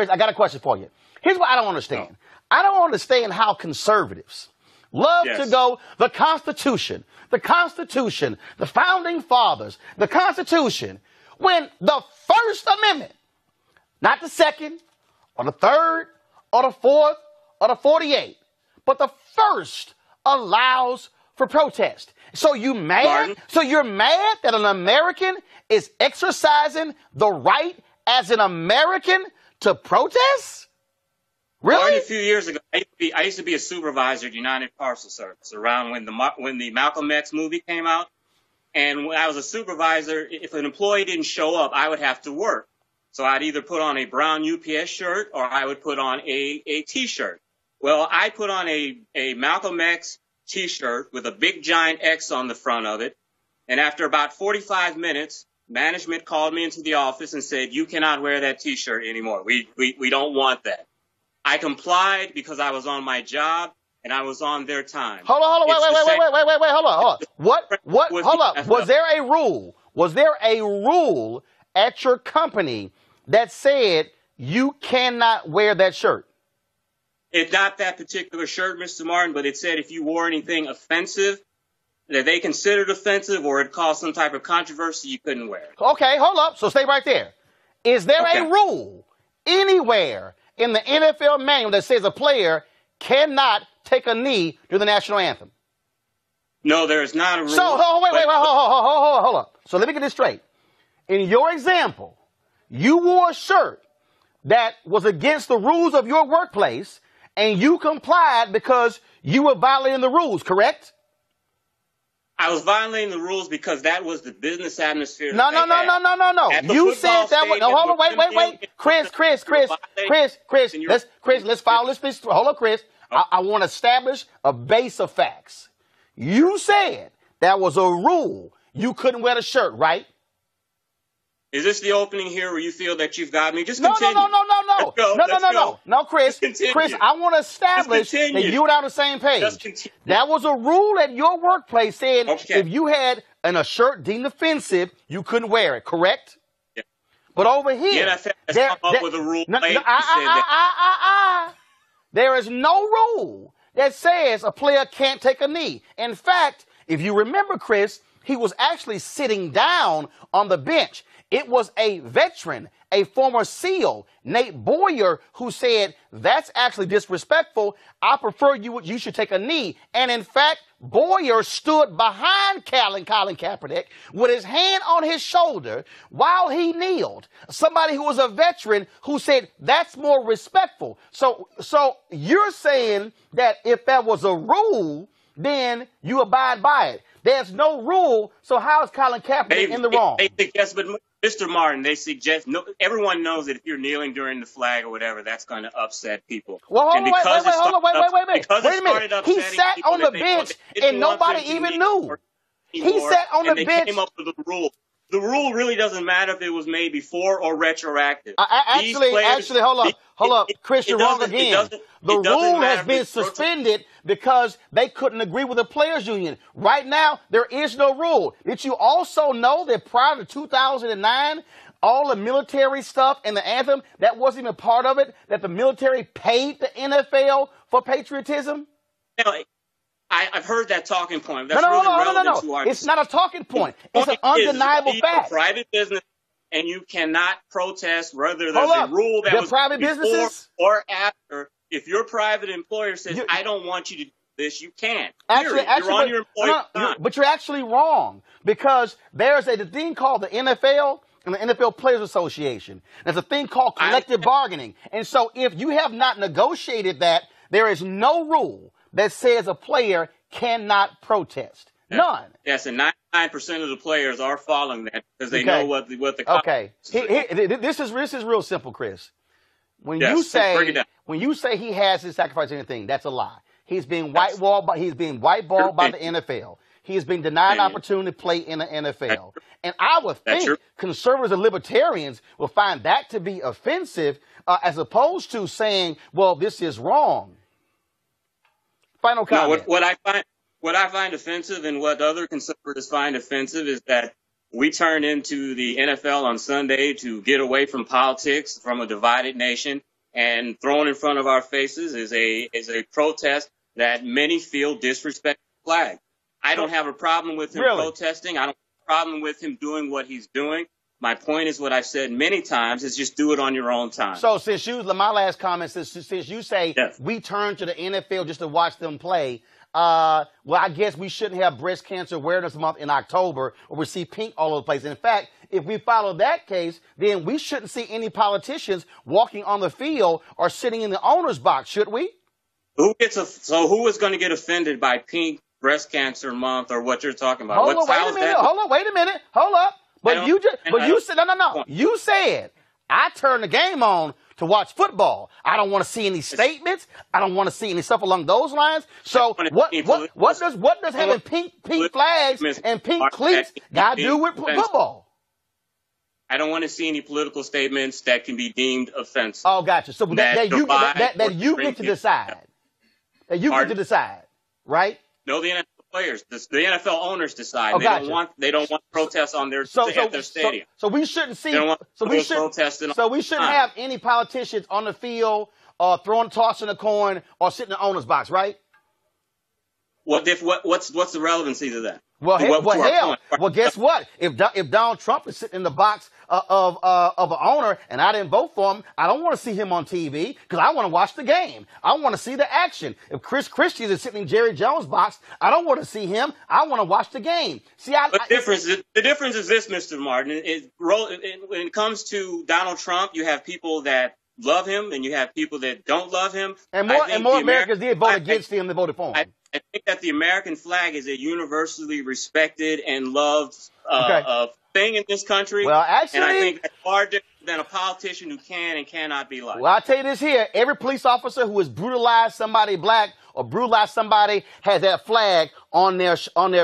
I got a question for you. Here's what I don't understand. No. I don't understand how conservatives love to go, the Constitution, the Founding Fathers, the Constitution, when the First Amendment, not the Second, or the Third, or the Fourth, or the 48th, but the First allows for protest. So you're mad that an American is exercising the right as an American to protest? Really? Martin, a few years ago, I used to be a supervisor at United Parcel Service around when the Malcolm X movie came out. And when I was a supervisor, if an employee didn't show up, I would have to work. So I'd either put on a brown UPS shirt or I would put on a T-shirt. Well, I put on a Malcolm X T-shirt with a big giant X on the front of it. And after about 45 minutes, management called me into the office and said, "You cannot wear that T-shirt anymore. We don't want that." I complied because I was on my job and I was on their time. Hold on, wait, hold on. Hold up. Was there a rule? Was there a rule at your company that said you cannot wear that shirt? It's not that particular shirt, Mr. Martin, but it said if you wore anything offensive that they considered offensive or it caused some type of controversy, you couldn't wear it. Okay, hold up. So stay right there. Is there a rule anywhere in the NFL manual that says a player cannot take a knee during the national anthem? No, there is not a rule. So, hold up. So let me get this straight. In your example, you wore a shirt that was against the rules of your workplace, and you complied because you were violating the rules, correct? I was violating the rules because that was the business atmosphere. No. You said that was. No, hold on, wait. Chris, let's follow this. Hold on, Chris. I want to establish a base of facts. You said that was a rule. You couldn't wear the shirt, right? Is this the opening here where you feel that you've got me? Just continue. No, Chris. Chris, I want to establish that you and I are on the same page. That was a rule at your workplace saying if you had a shirt deemed offensive, you couldn't wear it, correct? Yeah. But over here, with a rule. There is no rule that says a player can't take a knee. In fact, if you remember, Chris, he was actually sitting down on the bench. It was a veteran, a former SEAL, Nate Boyer, who said, "That's actually disrespectful. I prefer you should take a knee." And in fact, Boyer stood behind Colin Kaepernick with his hand on his shoulder while he kneeled. Somebody who was a veteran who said, "That's more respectful." So you're saying that if that was a rule, then you abide by it. There's no rule, so how is Colin Kaepernick in the wrong? Yes, but Mr. Martin, they suggest everyone knows that if you're kneeling during the flag or whatever, that's going to upset people. Well, hold on, wait a minute. He sat on the bench and nobody even knew. He sat on the bench. They came up with a rule. The rule really doesn't matter if it was made before or retroactive. Actually, hold up. Chris, you're wrong again. The rule has been suspended because they couldn't agree with the players' union. Right now, there is no rule. Did you also know that prior to 2009, all the military stuff and the anthem, that wasn't even part of it, that the military paid the NFL for patriotism? I've heard that talking point. That's really relevant to our It's not a talking point. It's an undeniable fact. A private business, and you cannot protest whether there's a rule that was private before or after. If your private employer says, "I don't want you to do this," you can't. You're on your employer's time. But you're actually wrong because there's a thing called the NFL and the NFL Players Association. There's a thing called collective bargaining. And so if you have not negotiated that, there is no rule that says a player cannot protest. None. Yes, and 99% of the players are following that because they know what the Okay. This is real simple, Chris. When Yes, you break it down. when you say he hasn't sacrificed anything, that's a lie. He's being whiteballed by the NFL. He has been denied an opportunity to play in the NFL. And I would think conservatives and libertarians will find that to be offensive as opposed to saying, well, this is wrong. Final comment. No, what I find offensive and what other conservatives find offensive is that we turn into the NFL on Sunday to get away from politics, from a divided nation, and thrown in front of our faces is a protest that many feel disrespects the flag. I don't have a problem with him protesting. I don't have a problem with him doing what he's doing. My point is what I've said many times is just do it on your own time. So since my last comment, since you say we turn to the NFL just to watch them play, well, I guess we shouldn't have Breast Cancer Awareness Month in October or we see pink all over the place. In fact, if we follow that case, then we shouldn't see any politicians walking on the field or sitting in the owner's box, should we? Who is going to get offended by pink Breast Cancer Month or what you're talking about? Wait a minute. Hold up. But you said, no. You said, I turn the game on to watch football. I don't want to see any statements. I don't want to see any stuff along those lines. So what does having pink flags and pink cleats got to do with football? I don't want to see any political statements that can be deemed offensive. Oh, gotcha. So that you get to decide. That you get to decide, right? No, the NFL players, the NFL owners decide. They don't want protests on their stadium. So we shouldn't see. We shouldn't have any politicians on the field tossing a coin or sitting in the owner's box, right? What's the relevancy to that? Well, guess what? If Donald Trump is sitting in the box of an owner and I didn't vote for him, I don't want to see him on TV because I want to watch the game. I want to see the action. If Chris Christie is sitting in Jerry Jones' box, I don't want to see him. I want to watch the game. See, the difference is this, Mr. Martin. When it comes to Donald Trump, you have people that love him and you have people that don't love him. And more Americans did vote against him than voted for him. I think that the American flag is a universally respected and loved thing in this country. Well, actually, and I think that's far different than a politician who can and cannot be liked. Well, I'll tell you this here. Every police officer who has brutalized somebody black or brutalized somebody has that flag on their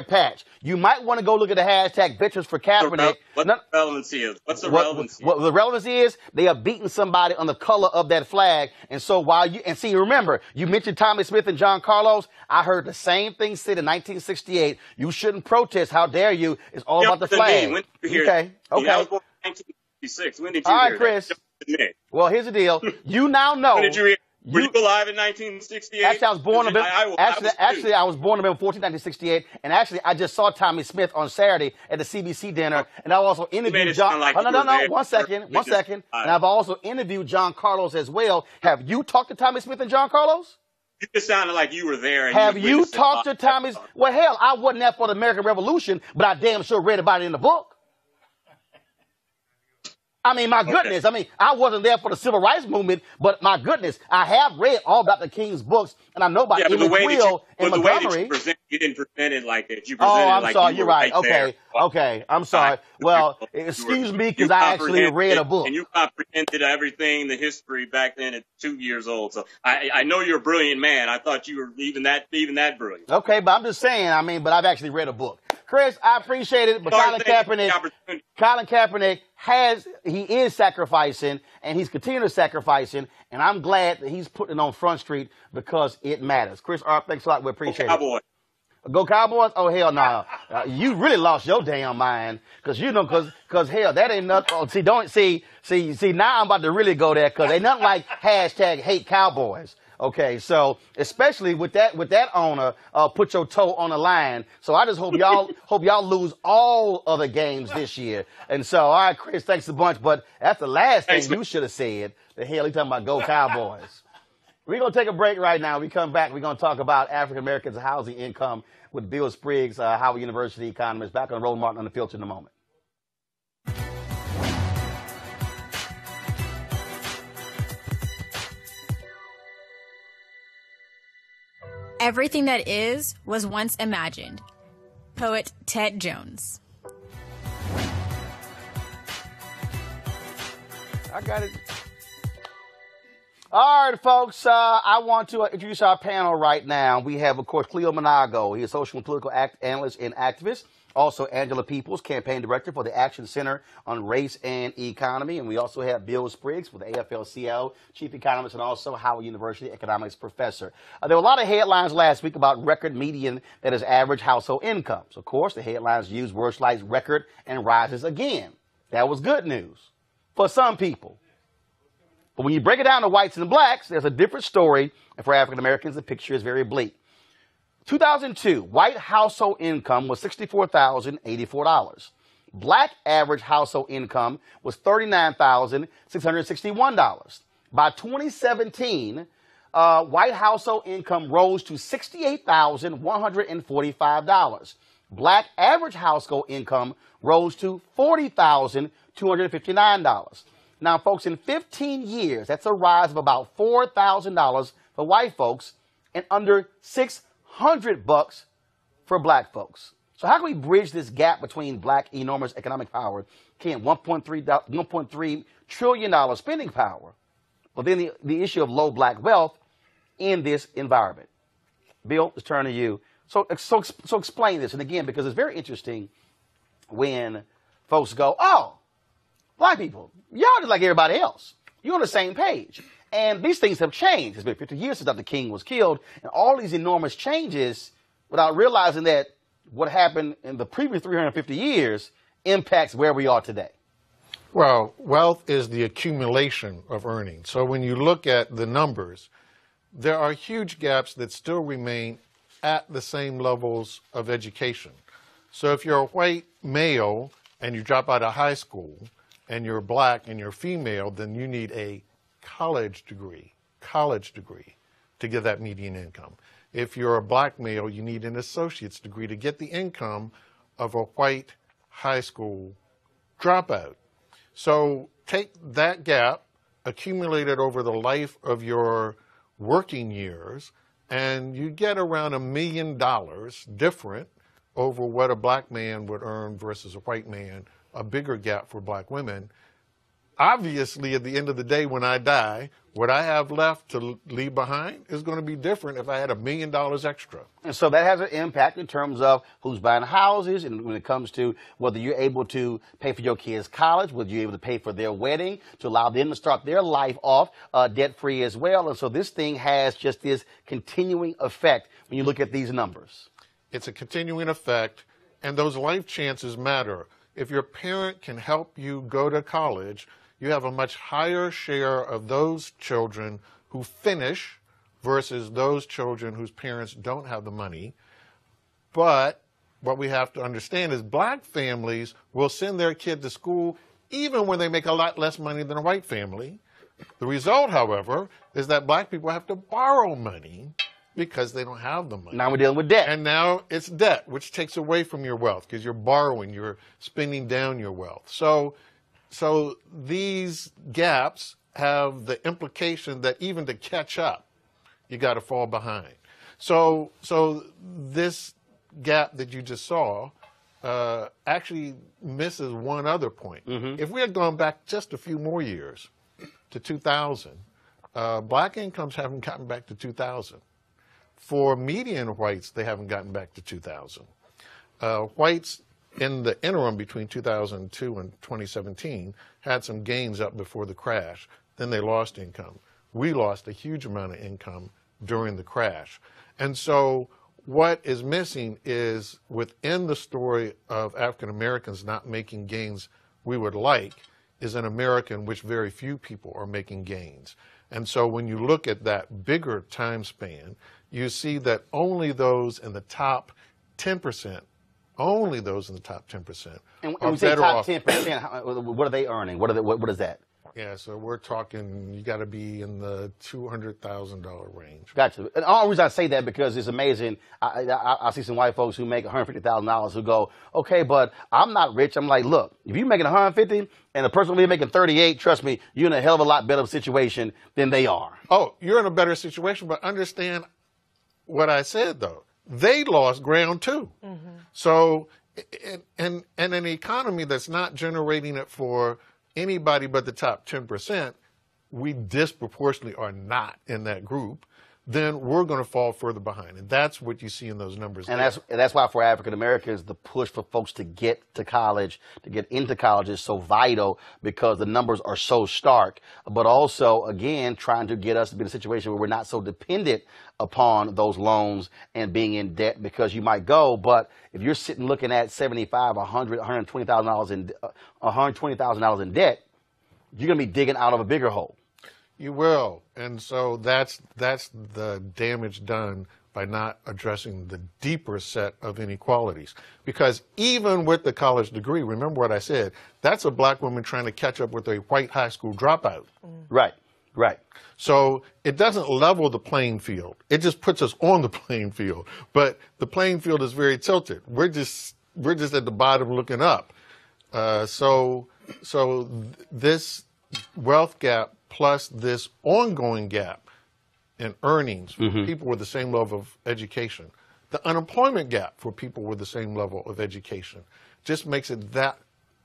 patch. You might want to go look at the hashtag Veterans for Kaepernick. What the relevancy is? What's the relevancy? What the relevancy is, they are beating somebody on the color of that flag. And so remember, you mentioned Tommy Smith and John Carlos. I heard the same thing said in 1968. You shouldn't protest. How dare you? It's all about the flag. When did you hear Okay. I was born in 1966. When did you hear that? Chris. Well, here's the deal. You now know. When did you hear? Were you alive in 1968? Actually, I was born I was born November 14, 1968, and actually, I just saw Tommy Smith on Saturday at the CBC dinner, and I also interviewed John. One second, and I've also interviewed John Carlos as well. Have you talked to Tommy Smith and John Carlos? You just sounded like you were there. And have you talked to Tommy? Well, hell, I wasn't there for the American Revolution, but I damn sure read about it in the book. I mean, my goodness. I mean, I wasn't there for the civil rights movement, but my goodness, I have read all Dr. King's books, and I know about Emmett Till and Montgomery. You didn't present it like that. I'm sorry. You're right. Okay. I'm sorry. Well, excuse me, because I actually read a book. And you comprehended everything, the history back then at 2 years old. So I know you're a brilliant man. I thought you were even that brilliant. Okay, but I'm just saying, but I've actually read a book. Chris, I appreciate it, but Colin Kaepernick he is sacrificing, and he's continuing to sacrificing, and I'm glad that he's putting it on Front Street because it matters. Chris, thanks a lot. We appreciate it. Go Cowboys? Oh, hell no. You really lost your damn mind because hell, that ain't nothing. See, now I'm about to really go there because ain't nothing like hashtag hate Cowboys. Okay, so especially with that owner, put your toe on the line. So I just hope y'all lose all other games this year. And so, all right, Chris, thanks a bunch. But that's the last thing you should have said. The hell you talking about? Go Cowboys. We're gonna take a break right now. We come back. We're gonna talk about African Americans' housing income with Bill Spriggs, Howard University economist. Back on Roland Martin Unfiltered in a moment. Everything that is was once imagined. poet Ted Jones. I got it. All right, folks, I want to introduce our panel right now. We have, of course, Cleo Monago. He is social and political analyst and activist. Also, Angela Peoples, campaign director for the Action Center on Race and Economy. And we also have Bill Spriggs with the AFL-CIO, chief economist, and also Howard University economics professor. There were a lot of headlines last week about record median, that is average household incomes. Of course, the headlines use words like record and rises again. That was good news for some people. But when you break it down to whites and blacks, there's a different story. And for African Americans, the picture is very bleak. 2002, white household income was $64,084. Black average household income was $39,661. By 2017, white household income rose to $68,145. Black average household income rose to $40,259. Now, folks, in 15 years, that's a rise of about $4,000 for white folks and under $600 for black folks. So how can we bridge this gap between black enormous economic power, $1.3 trillion spending power, but then the issue of low black wealth in this environment? Bill, let's turn to you. So explain this. And again, because it's very interesting when folks go, oh, black people, y'all just like everybody else. You're on the same page. And these things have changed. It's been 50 years since Dr. King was killed. And all these enormous changes, without realizing that what happened in the previous 350 years impacts where we are today. Well, wealth is the accumulation of earnings. So when you look at the numbers, there are huge gaps that still remain at the same levels of education. So if you're a white male and you drop out of high school, and you're black and you're female, then you need a college degree to get that median income. If you're a black male, you need an associate's degree to get the income of a white high school dropout. So take that gap, accumulate it over the life of your working years, and you get around $1 million different over what a black man would earn versus a white man, a bigger gap for black women. Obviously, at the end of the day, when I die, what I have left to leave behind is going to be different if I had $1 million extra. And so that has an impact in terms of who's buying houses, and when it comes to whether you're able to pay for your kids' college, whether you're able to pay for their wedding, to allow them to start their life off debt-free as well. And so this thing has just this continuing effect when you look at these numbers. It's a continuing effect, and those life chances matter. If your parent can help you go to college, you have a much higher share of those children who finish versus those children whose parents don't have the money. But what we have to understand is black families will send their kid to school even when they make a lot less money than a white family. The result, however, is that black people have to borrow money because they don't have the money. Now we're dealing with debt. And now it's debt, which takes away from your wealth because you're borrowing, you're spending down your wealth. So these gaps have the implication that even to catch up, you got to fall behind. So this gap that you just saw actually misses one other point. Mm-hmm. If we had gone back just a few more years to 2000, black incomes haven't gotten back to 2000. For median whites, they haven't gotten back to 2000. Whites in the interim between 2002 and 2017 had some gains up before the crash. Then they lost income. We lost a huge amount of income during the crash. And so what is missing is within the story of African Americans not making gains we would like is an America in which very few people are making gains. And so when you look at that bigger time span, you see that only those in the top 10%, only those in the top 10% and are we say better top off. 10%, what are they earning? What is that? Yeah, so we're talking, you got to be in the $200,000 range. Gotcha. And the only reason I say that because it's amazing. I see some white folks who make $150,000 who go, okay, but I'm not rich. I'm like, look, if you're making $150 and the person will be making $38, trust me, you're in a hell of a lot better situation than they are. Oh, you're in a better situation, but understand what I said, though. they lost ground too. So, and an economy that's not generating it for anybody but the top 10%, we disproportionately are not in that group, then we're going to fall further behind. And that's what you see in those numbers. And that's why for African Americans, the push for folks to get to college, to get into college is so vital, because the numbers are so stark. But also, again, trying to get us to be in a situation where we're not so dependent upon those loans and being in debt, because you might go, but if you're sitting looking at $75, $100, $120,000 in debt, you're going to be digging out of a bigger hole. You will. And so that's the damage done by not addressing the deeper set of inequalities. Because even with the college degree, remember what I said, that's a black woman trying to catch up with a white high school dropout. Right, right. So it doesn't level the playing field. It just puts us on the playing field. But the playing field is very tilted. We're just at the bottom looking up. So this wealth gap plus this ongoing gap in earnings for people with the same level of education, the unemployment gap for people with the same level of education, just makes it that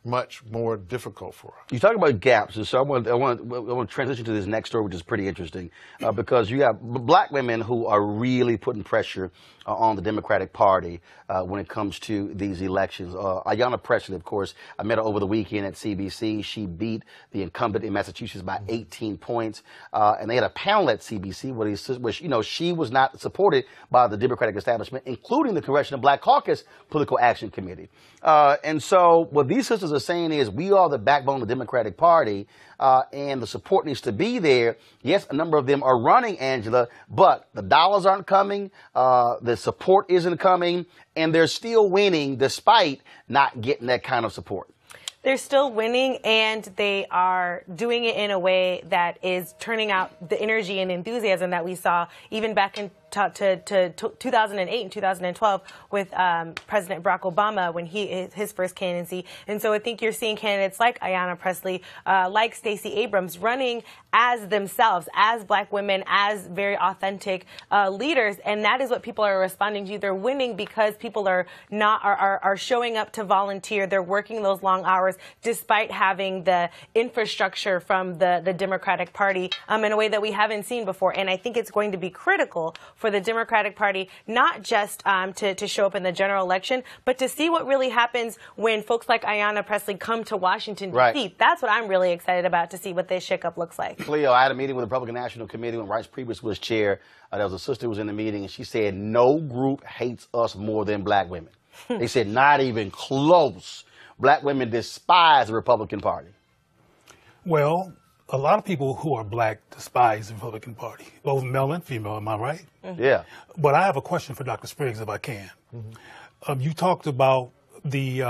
much more difficult for us. You talk about gaps, and so I want to transition to this next story, which is pretty interesting, because you have black women who are really putting pressure on the Democratic Party when it comes to these elections. Ayanna Pressley, of course, I met her over the weekend at CBC. She beat the incumbent in Massachusetts by 18 points, and they had a panel at CBC where she was not supported by the Democratic establishment, including the Congressional Black Caucus Political Action Committee. And so what these sisters are saying is, we are the backbone of the Democratic Party, and the support needs to be there. Yes, a number of them are running, Angela, but the dollars aren't coming, the support isn't coming, and they're still winning despite not getting that kind of support. They're still winning, and they are doing it in a way that is turning out the energy and enthusiasm that we saw even back in to 2008 and 2012 with President Barack Obama when his first candidacy. And so I think you're seeing candidates like Ayanna Pressley, like Stacey Abrams, running as themselves, as black women, as very authentic leaders, and that is what people are responding to. They're winning because people are showing up to volunteer. They're working those long hours despite having the infrastructure from the Democratic Party in a way that we haven't seen before. And I think it's going to be critical for the Democratic Party, not just to show up in the general election, but to see what really happens when folks like Ayanna Pressley come to Washington, D.C. Right. That's what I'm really excited about, to see what this shakeup looks like. Cleo, I had a meeting with the Republican National Committee when Rice Priebus was chair. There was a sister who was in the meeting, and she said, no group hates us more than black women. They said, not even close. Black women despise the Republican Party. Well, a lot of people who are black despise the Republican Party, both male and female, am I right? Yeah. But I have a question for Dr. Spriggs, if I can. You talked about the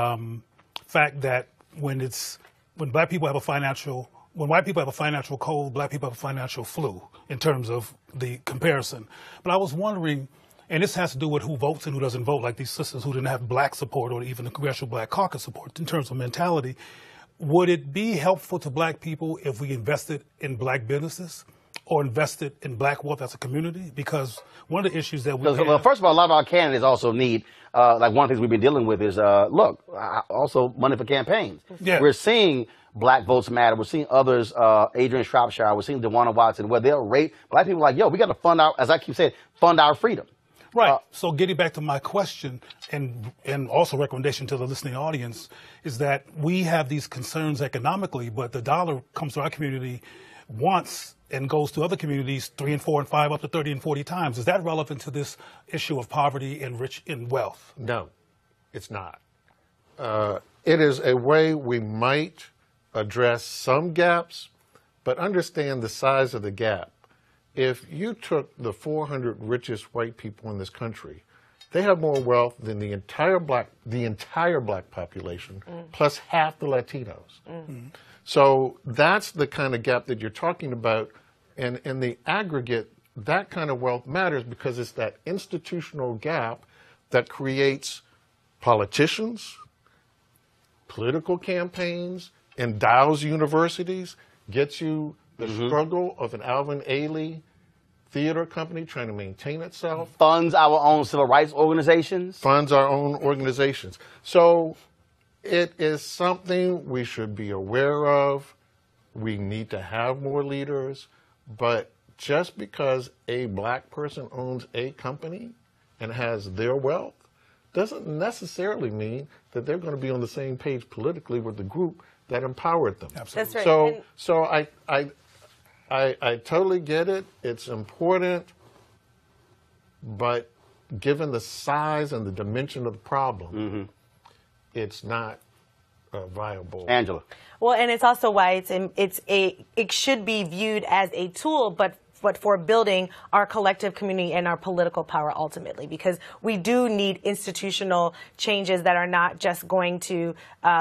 fact that when white people have a financial cold, black people have a financial flu in terms of the comparison. But I was wondering, and this has to do with who votes and who doesn't vote, like these sisters who didn't have black support or even the Congressional Black Caucus support in terms of mentality. Would it be helpful to black people if we invested in black businesses or invested in black wealth as a community? Because one of the issues that we have... Well, first of all, a lot of our candidates also need, like one of the things we've been dealing with is, also money for campaigns. Yeah. We're seeing Black Votes Matter. We're seeing others, Adrian Shropshire. We're seeing DeWanna Watson, where they'll rate black people like, yo, we got to fund our, as I keep saying, fund our freedom. Right. So getting back to my question and also recommendation to the listening audience is that we have these concerns economically, but the dollar comes to our community once and goes to other communities 3 and 4 and 5 up to 30 and 40 times. Is that relevant to this issue of poverty and rich in wealth? No, it's not. It is a way we might address some gaps, but understand the size of the gap. If you took the 400 richest white people in this country, they have more wealth than the entire black population, plus half the Latinos. So that's the kind of gap that you're talking about. And in the aggregate, that kind of wealth matters because it's that institutional gap that creates politicians, political campaigns, endows universities, gets you the struggle of an Alvin Ailey theater company trying to maintain itself. Funds our own civil rights organizations. Funds our own organizations. So it is something we should be aware of. We need to have more leaders. But just because a black person owns a company and has their wealth doesn't necessarily mean that they're going to be on the same page politically with the group that empowered them. Absolutely. That's right. So I totally get it. It's important, but given the size and the dimension of the problem, it's not viable. Angela. Well, and it's also why it should be viewed as a tool, but for building our collective community and our political power ultimately, because we do need institutional changes that are not just going to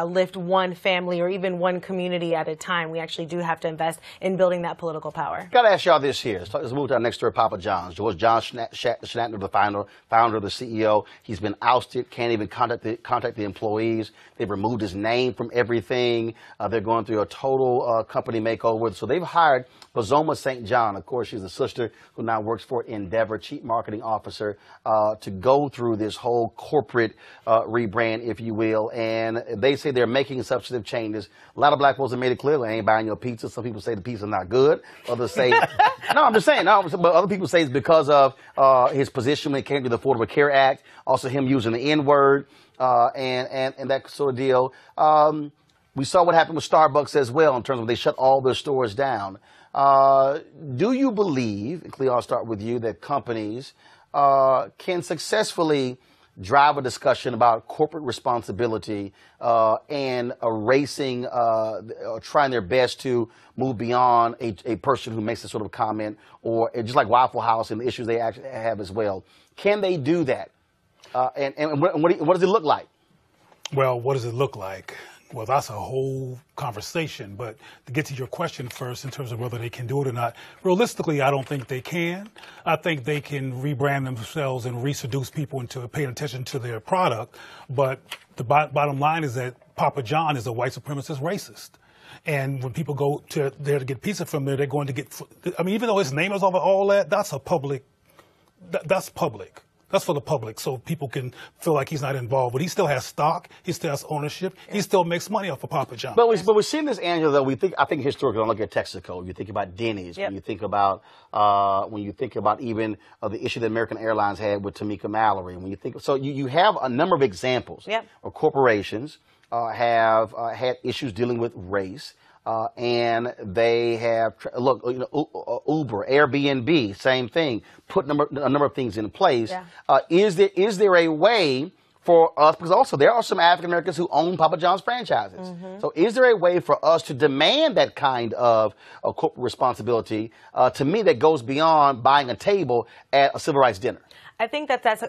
lift one family or even one community at a time. We actually do have to invest in building that political power. Got to ask y'all this here. Let's move to our next story, Papa John's. George John Schnatter, the founder, the CEO, he's been ousted, can't even contact the employees. They've removed his name from everything. They're going through a total company makeover. So they've hired Botham St. John. Of course, she's a sister who now works for Endeavor, chief marketing officer, to go through this whole corporate rebrand, if you will. And they say they're making substantive changes. A lot of black folks have made it clear they ain't buying your pizza. Some people say the pizza's not good. Others say, no, I'm just saying, no, but other people say it's because of his position when it came to the Affordable Care Act, also him using the N-word, and that sort of deal. We saw what happened with Starbucks as well in terms of they shut all their stores down. Do you believe, and Cleo, I'll start with you, that companies can successfully drive a discussion about corporate responsibility and erasing, trying their best to move beyond a person who makes a sort of comment, or just like Waffle House and the issues they actually have as well? Can they do that? And what does it look like? Well, what does it look like? Well, that's a whole conversation. But to get to your question first, in terms of whether they can do it or not, realistically, I don't think they can. I think they can rebrand themselves and re-seduce people into paying attention to their product. But the bottom line is that Papa John is a white supremacist racist. And when people go to there to get pizza from there, they're going to get, I mean, even though his name is over all that, that's a public, that's public. That's for the public, so people can feel like he's not involved. But he still has stock. He still has ownership. He still makes money off of Papa John. But we're seeing this, Angela, though. I think historically, when I look at Texaco, you think about Denny's. Yep. When you think about even the issue that American Airlines had with Tamika Mallory. When you think, so you have a number of examples of corporations have had issues dealing with race. And they have, Uber, Airbnb, same thing, put a number of things in place. Yeah. Is there a way for us, because also there are some African Americans who own Papa John's franchises. Mm-hmm. So is there a way for us to demand that kind of corporate responsibility, to me, that goes beyond buying a table at a civil rights dinner? I think that's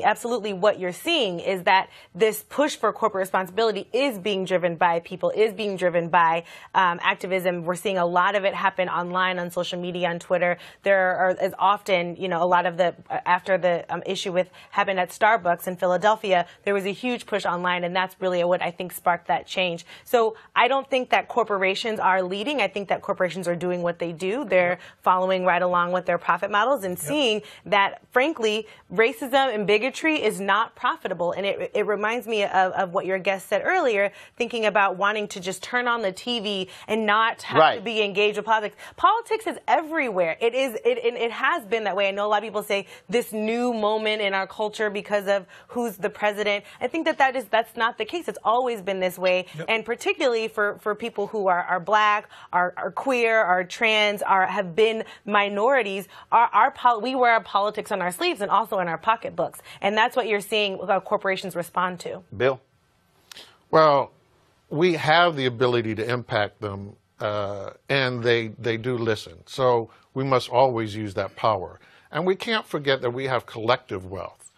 absolutely what you're seeing is that this push for corporate responsibility is being driven by people, is being driven by activism. We're seeing a lot of it happen online, on social media, on Twitter. There is often, a lot of after the issue happened at Starbucks in Philadelphia, there was a huge push online, and that's really what I think sparked that change. So I don't think that corporations are leading. I think that corporations are doing what they do. They're following right along with their profit models and seeing that, frankly, racism and bigotry is not profitable. And it reminds me of what your guest said earlier, thinking about wanting to just turn on the TV and not have to be engaged with politics. Politics is everywhere. It has been that way. I know a lot of people say this new moment in our culture because of who's the president. I think that's not the case. It's always been this way. Yep. And particularly for people who are black, are queer, are trans, have been minorities, we wear our politics on our sleeves and also in our pocketbooks. And that's what you're seeing corporations respond to. Bill? Well, we have the ability to impact them, and they do listen. So we must always use that power. And we can't forget that we have collective wealth.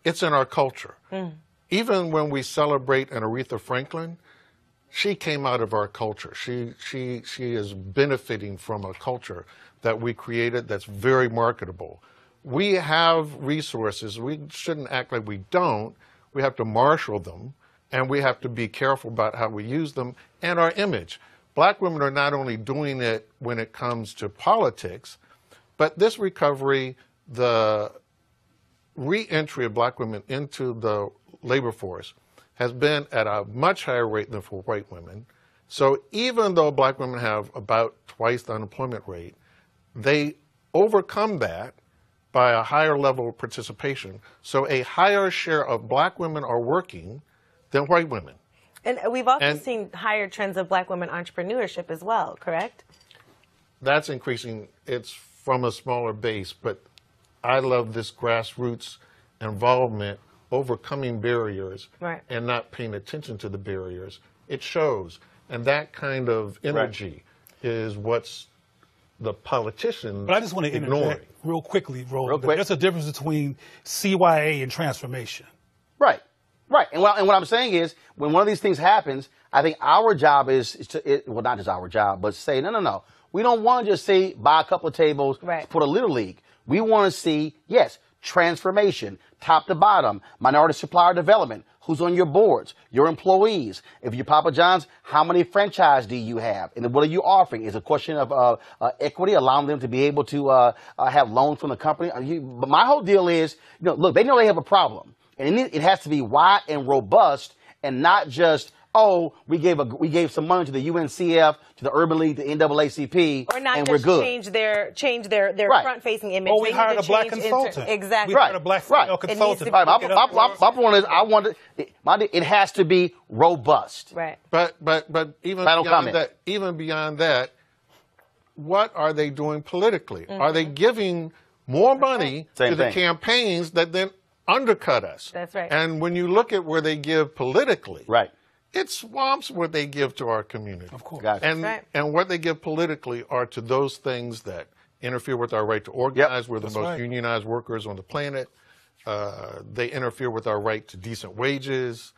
It's in our culture. Mm. Even when we celebrate an Aretha Franklin, she came out of our culture. She is benefiting from a culture that we created that's very marketable. We have resources. We shouldn't act like we don't. We have to marshal them, and we have to be careful about how we use them and our image. Black women are not only doing it when it comes to politics, But this recovery, the re-entry of black women into the labor force has been at a much higher rate than for white women. So even though black women have about twice the unemployment rate, they overcome that by a higher level of participation. So a higher share of black women are working than white women. And we've also seen higher trends of black women entrepreneurship as well, correct? That's increasing. It's from a smaller base, but I love this grassroots involvement, overcoming barriers, and not paying attention to the barriers. It shows. And that kind of energy is what's the politicians But I just want to interject real quickly, Roland. There's a difference between CYA and transformation. Right. And what I'm saying is, when one of these things happens, I think our job is to, well, not just our job, but say, no. We don't want to just say, buy a couple of tables, put a little league. We want to see, yes, transformation, top to bottom, minority supplier development, who's on your boards, your employees. If you're Papa John's, how many franchise do you have? And what are you offering? It's a question of equity, allowing them to be able to have loans from the company. But my whole deal is, look, they know they have a problem. And it has to be wide and robust and not just, we gave some money to the UNCF, to the Urban League, the NAACP, or not and just we're good. change their front-facing image. Or we hired a black consultant. Exactly. We hired a black female consultant. My point is, it has to be robust. Right. But even beyond that, what are they doing politically? Mm-hmm. Are they giving more money to the campaigns that then undercut us? That's right. And when you look at where they give politically, it swamps what they give to our community. Of course. And what they give politically are to those things that interfere with our right to organize. We're the most unionized workers on the planet. They interfere with our right to decent wages.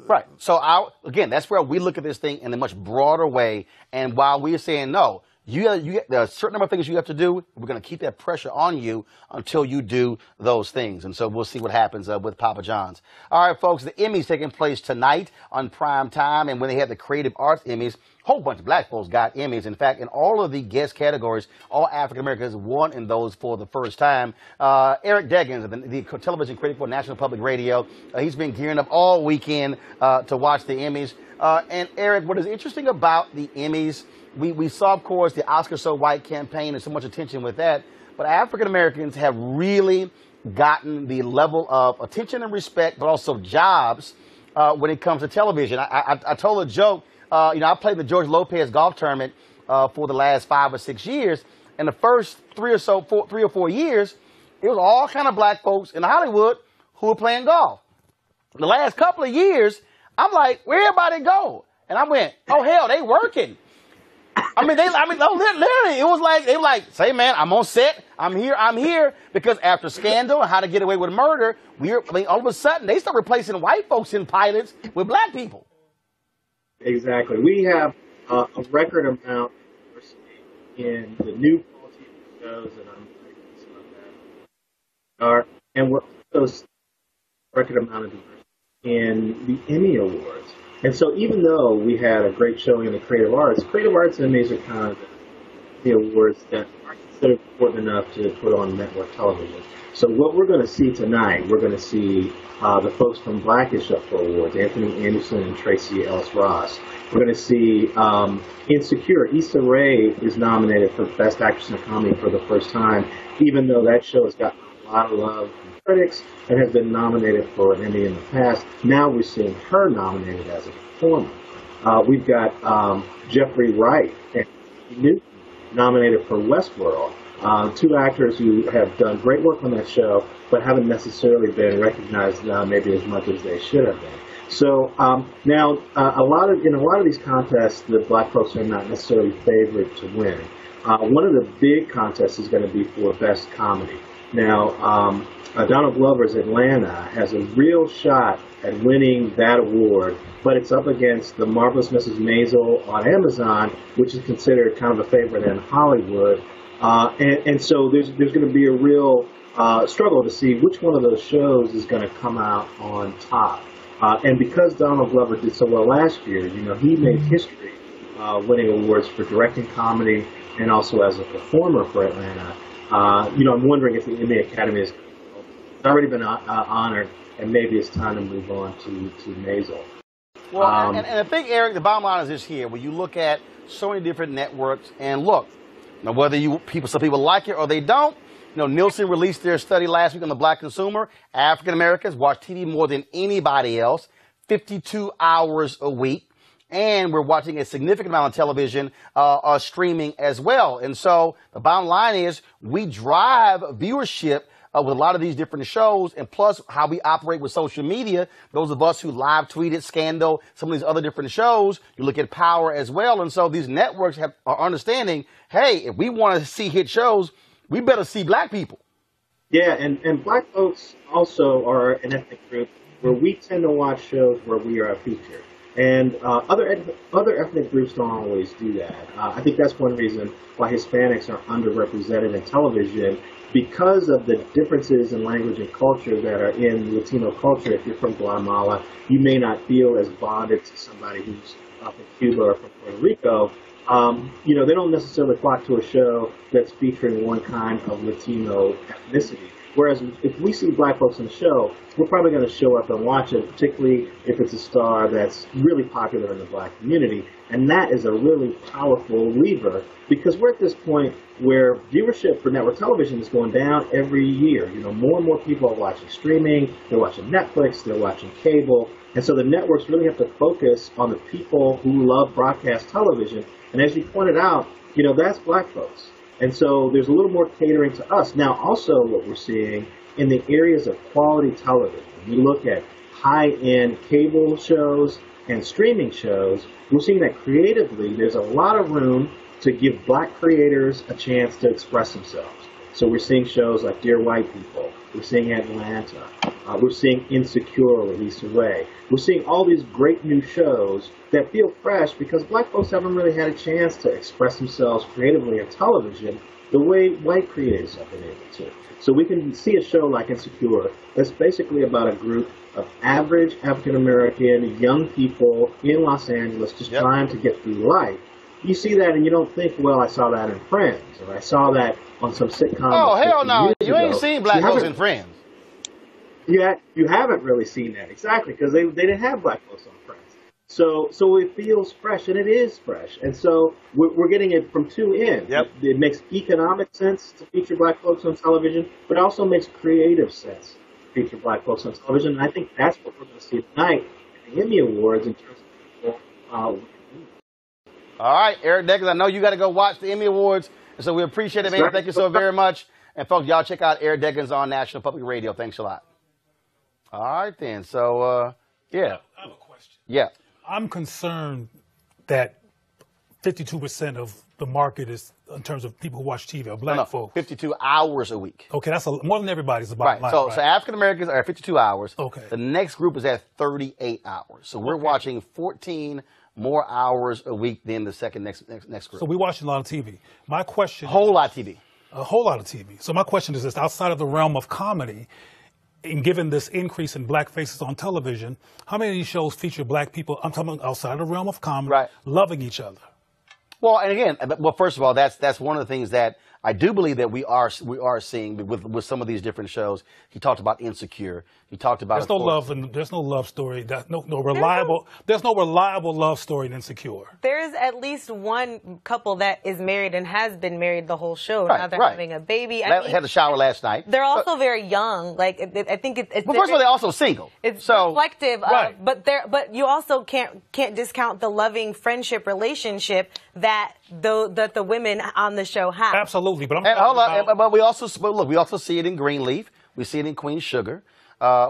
Right. So, again, that's where we look at this thing in a much broader way. And while we're saying no, there are a certain number of things you have to do. We're going to keep that pressure on you until you do those things. And so we'll see what happens with Papa John's. All right, folks, the Emmys taking place tonight on prime time. And when they had the Creative Arts Emmys, a whole bunch of black folks got Emmys. In fact, in all of the guest categories, all African Americans won in those for the first time. Eric Deggans, the television critic for National Public Radio, he's been gearing up all weekend to watch the Emmys. And Eric, what is interesting about the Emmys, we saw, of course, the Oscar So White campaign and so much attention with that. But African Americans have really gotten the level of attention and respect, but also jobs when it comes to television. I told a joke. I played the George Lopez golf tournament for the last 5 or 6 years. And the first 3 or 4 years, it was all kind of black folks in Hollywood who were playing golf. The last couple of years, I'm like, where everybody go? And I went, oh, hell, they working. Literally, it was like, they were like, say, man, I'm on set. I'm here. Because after Scandal and How to Get Away with Murder, all of a sudden, they start replacing white folks in pilots with black people. Exactly. We have a record amount of diversity in the new quality shows, and I'm excited about that. And we're also record amount of diversity in the Emmy Awards. And so even though we had a great showing in the Creative Arts Emmys are kind of the awards that aren't considered important enough to put on network television. So what we're going to see tonight, we're going to see the folks from Blackish up for awards, Anthony Anderson and Tracy Ellis Ross. We're going to see Insecure. Issa Rae is nominated for Best Actress in a Comedy for the first time, even though that show has gotten a lot of love from critics and has been nominated for an Emmy in the past. Now we're seeing her nominated as a performer. We've got Jeffrey Wright and Newton nominated for Westworld. 2 actors who have done great work on that show, but haven't necessarily been recognized maybe as much as they should have been. So now, in a lot of these contests, the black folks are not necessarily favored to win. One of the big contests is going to be for Best Comedy. Now, Donald Glover's Atlanta has a real shot at winning that award, but it's up against The Marvelous Mrs. Maisel on Amazon, which is considered kind of a favorite in Hollywood. And so there's going to be a real struggle to see which one of those shows is going to come out on top. And because Donald Glover did so well last year, he made history winning awards for directing comedy, and also as a performer for Atlanta. I'm wondering if the Emmy Academy has already been honored, and maybe it's time to move on to Maisel. Well, and I think, Eric, the bottom line is this here: when you look at so many different networks, and look, now whether some people like it or they don't. Nielsen released their study last week on the black consumer. African Americans watch TV more than anybody else, 52 hours a week. And we're watching a significant amount of television streaming as well. And so the bottom line is we drive viewership with a lot of these different shows, and plus how we operate with social media. Those of us who live tweeted Scandal, some of these other different shows, you look at Power as well. And so these networks are understanding, hey, if we want to see hit shows, we better see black people. Yeah, and black folks also are an ethnic group where we tend to watch shows where we are featured. And other ethnic groups don't always do that. I think that's one reason why Hispanics are underrepresented in television, because of the differences in language and culture that are in Latino culture. If you're from Guatemala, you may not feel as bonded to somebody who's from Cuba or from Puerto Rico. They don't necessarily flock to a show that's featuring one kind of Latino ethnicity. Whereas if we see black folks in the show, we're probably going to show up and watch it, particularly if it's a star that's really popular in the black community. And that is a really powerful lever, because we're at this point where viewership for network television is going down every year. More and more people are watching streaming, they're watching Netflix, they're watching cable. And so the networks really have to focus on the people who love broadcast television. And as you pointed out, that's black folks. And so there's a little more catering to us. Now, also what we're seeing in the areas of quality television, we look at high-end cable shows and streaming shows, we're seeing that creatively there's a lot of room to give black creators a chance to express themselves. So we're seeing shows like Dear White People. We're seeing Atlanta. We're seeing Insecure with Lisa Ray. We're seeing all these great new shows that feel fresh because black folks haven't really had a chance to express themselves creatively in television the way white creators have been able to. So we can see a show like Insecure that's basically about a group of average African-American young people in Los Angeles just trying to get through life. You see that and you don't think, well, I saw that in Friends, or I saw that on some sitcom. Oh, hell no. You ain't seen black folks in Friends. Yeah, you haven't really seen that, exactly, because they didn't have black folks on Friends. So it feels fresh, and it is fresh. And so we're getting it from two ends. Yep. It makes economic sense to feature black folks on television, but it also makes creative sense to feature black folks on television. And I think that's what we're going to see tonight at the Emmy Awards in terms of people. All right, Eric Deckers, I know you got to go watch the Emmy Awards, and so we appreciate it, man. Thank you so very much. And folks, y'all check out Eric Deckers on National Public Radio. Thanks a lot. All right, then. So, yeah. I have a question. Yeah. I'm concerned that 52% of the market is, in terms of people who watch TV, are black folks. 52 hours a week. Okay, that's more than everybody's about. Right. So African Americans are at 52 hours. Okay. The next group is at 38 hours. So we're watching 14 more hours a week than the next group. So we're watching a lot of TV. My question. A whole lot of TV. A whole lot of TV. So my question is this: outside of the realm of comedy, and given this increase in black faces on television, how many of these shows feature black people? I'm talking about outside of the realm of comedy, loving each other. Well, and again, first of all, that's one of the things that I do believe that we are seeing with some of these different shows. He talked about Insecure. He talked about there's no love story. There's no reliable love story in Insecure. There's at least one couple that is married and has been married the whole show. Now they're having a baby. I had a shower last night. They're also very young. Like I think it's. Well, first of all, they're also single. It's reflective of, but you also can't discount the loving friendship relationship that the women on the show have. Absolutely, but but we also see it in Greenleaf. We see it in Queen Sugar.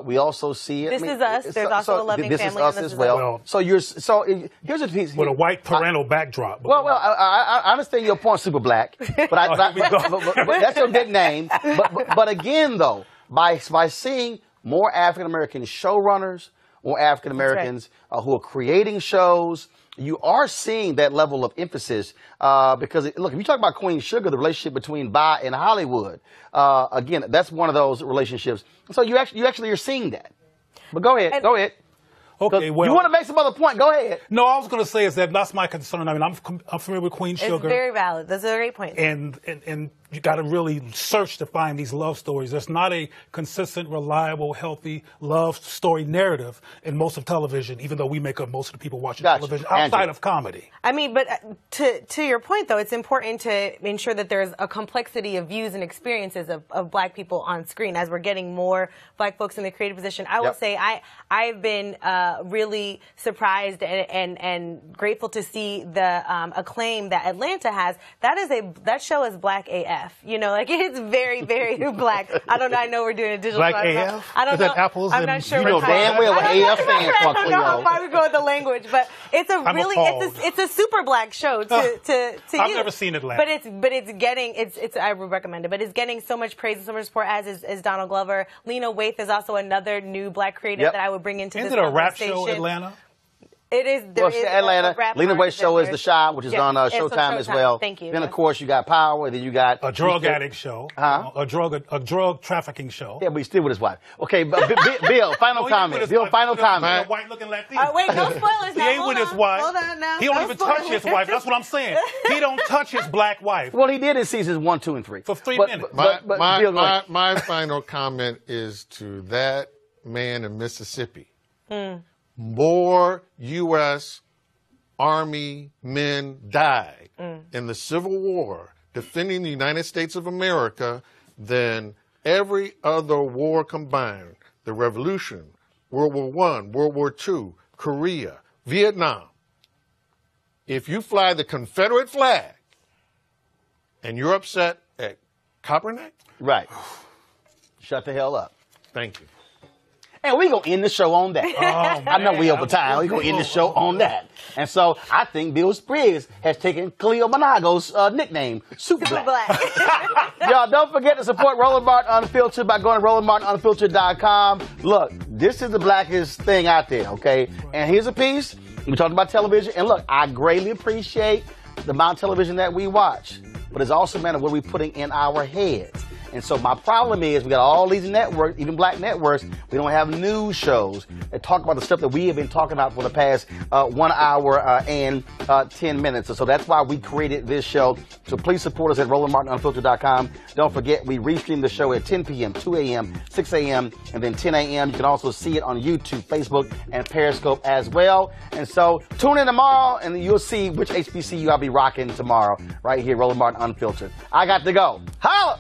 We also see it. This Is Us. There's also a loving family. This Is Us as well. So here's a piece with a white parental backdrop. Well, I understand your point, Super Black, but that's your nickname. But again, though, by seeing more African American showrunners, more African Americans who are creating shows, you are seeing that level of emphasis because, look, if you talk about Queen Sugar, the relationship between Ba and Hollywood, again, that's one of those relationships. So you actually are seeing that. But go ahead. Okay, well, you want to make some other point? Go ahead. No, I was going to say is that's my concern. I mean, I'm familiar with Queen Sugar. It's very valid. That's a great point. And you got to really search to find these love stories. There's not a consistent, reliable, healthy love story narrative in most of television, even though we make up most of the people watching television outside of comedy. I mean, but to your point, though, it's important to ensure that there's a complexity of views and experiences of Black people on screen. As we're getting more Black folks in the creative position, I will say I've been really surprised and grateful to see the acclaim that Atlanta has. That show is Black AF. You know, like it's very, very Black. I don't know. I know we're doing a digital. Black AF? I don't know. Apples I'm not sure. You know damn well what AF stands for. I don't know how far we go with the language, but it's it's a super Black show to I've never seen Atlanta. But it's getting I would recommend it. But it's getting so much praise and so much support as is Donald Glover. Lena Waithe is also another new Black creative that I would bring into this conversation. Is it a rap show, Atlanta? It is. Atlanta. Lena Waithe show is The Shop, which is on Showtime as well. Thank you. Then, of course, you got Power. Then you got a drug addict show. A drug trafficking show. Yeah, but he's still with his wife. Okay, Bill, final comment. Bill, final comment. White-looking Latino. Wait, no spoilers now. He ain't with his wife. Hold on now. He don't even touch his wife. That's what I'm saying. He don't touch his Black wife. Well, he did in seasons 1, 2, and 3 for 3 minutes. My final comment is to that man in Mississippi. More U.S. Army men died in the Civil War defending the United States of America than every other war combined. The Revolution, World War I, World War II, Korea, Vietnam. If you fly the Confederate flag and you're upset at Kaepernick, right, shut the hell up. Thank you. And we're going to end the show on that. I know we over time. We're going to end the show on that. And so I think Bill Spriggs has taken Cleo Monago's nickname, Super Black. Y'all, don't forget to support Roland Martin Unfiltered by going to RolandMartinUnfiltered.com. Look, this is the blackest thing out there, okay? And here's a piece. We talked about television. And look, I greatly appreciate the amount of television that we watch. But it's also a matter of what we're putting in our heads. And so my problem is we got all these networks, even Black networks, we don't have news shows that talk about the stuff that we have been talking about for the past 1 hour and 10 minutes. So that's why we created this show. So please support us at RolandMartinUnfiltered.com. Don't forget, we restream the show at 10 p.m., 2 a.m., 6 a.m., and then 10 a.m. You can also see it on YouTube, Facebook, and Periscope as well. And so tune in tomorrow, and you'll see which HBCU I'll be rocking tomorrow right here, Roland Martin Unfiltered. I got to go. Holla!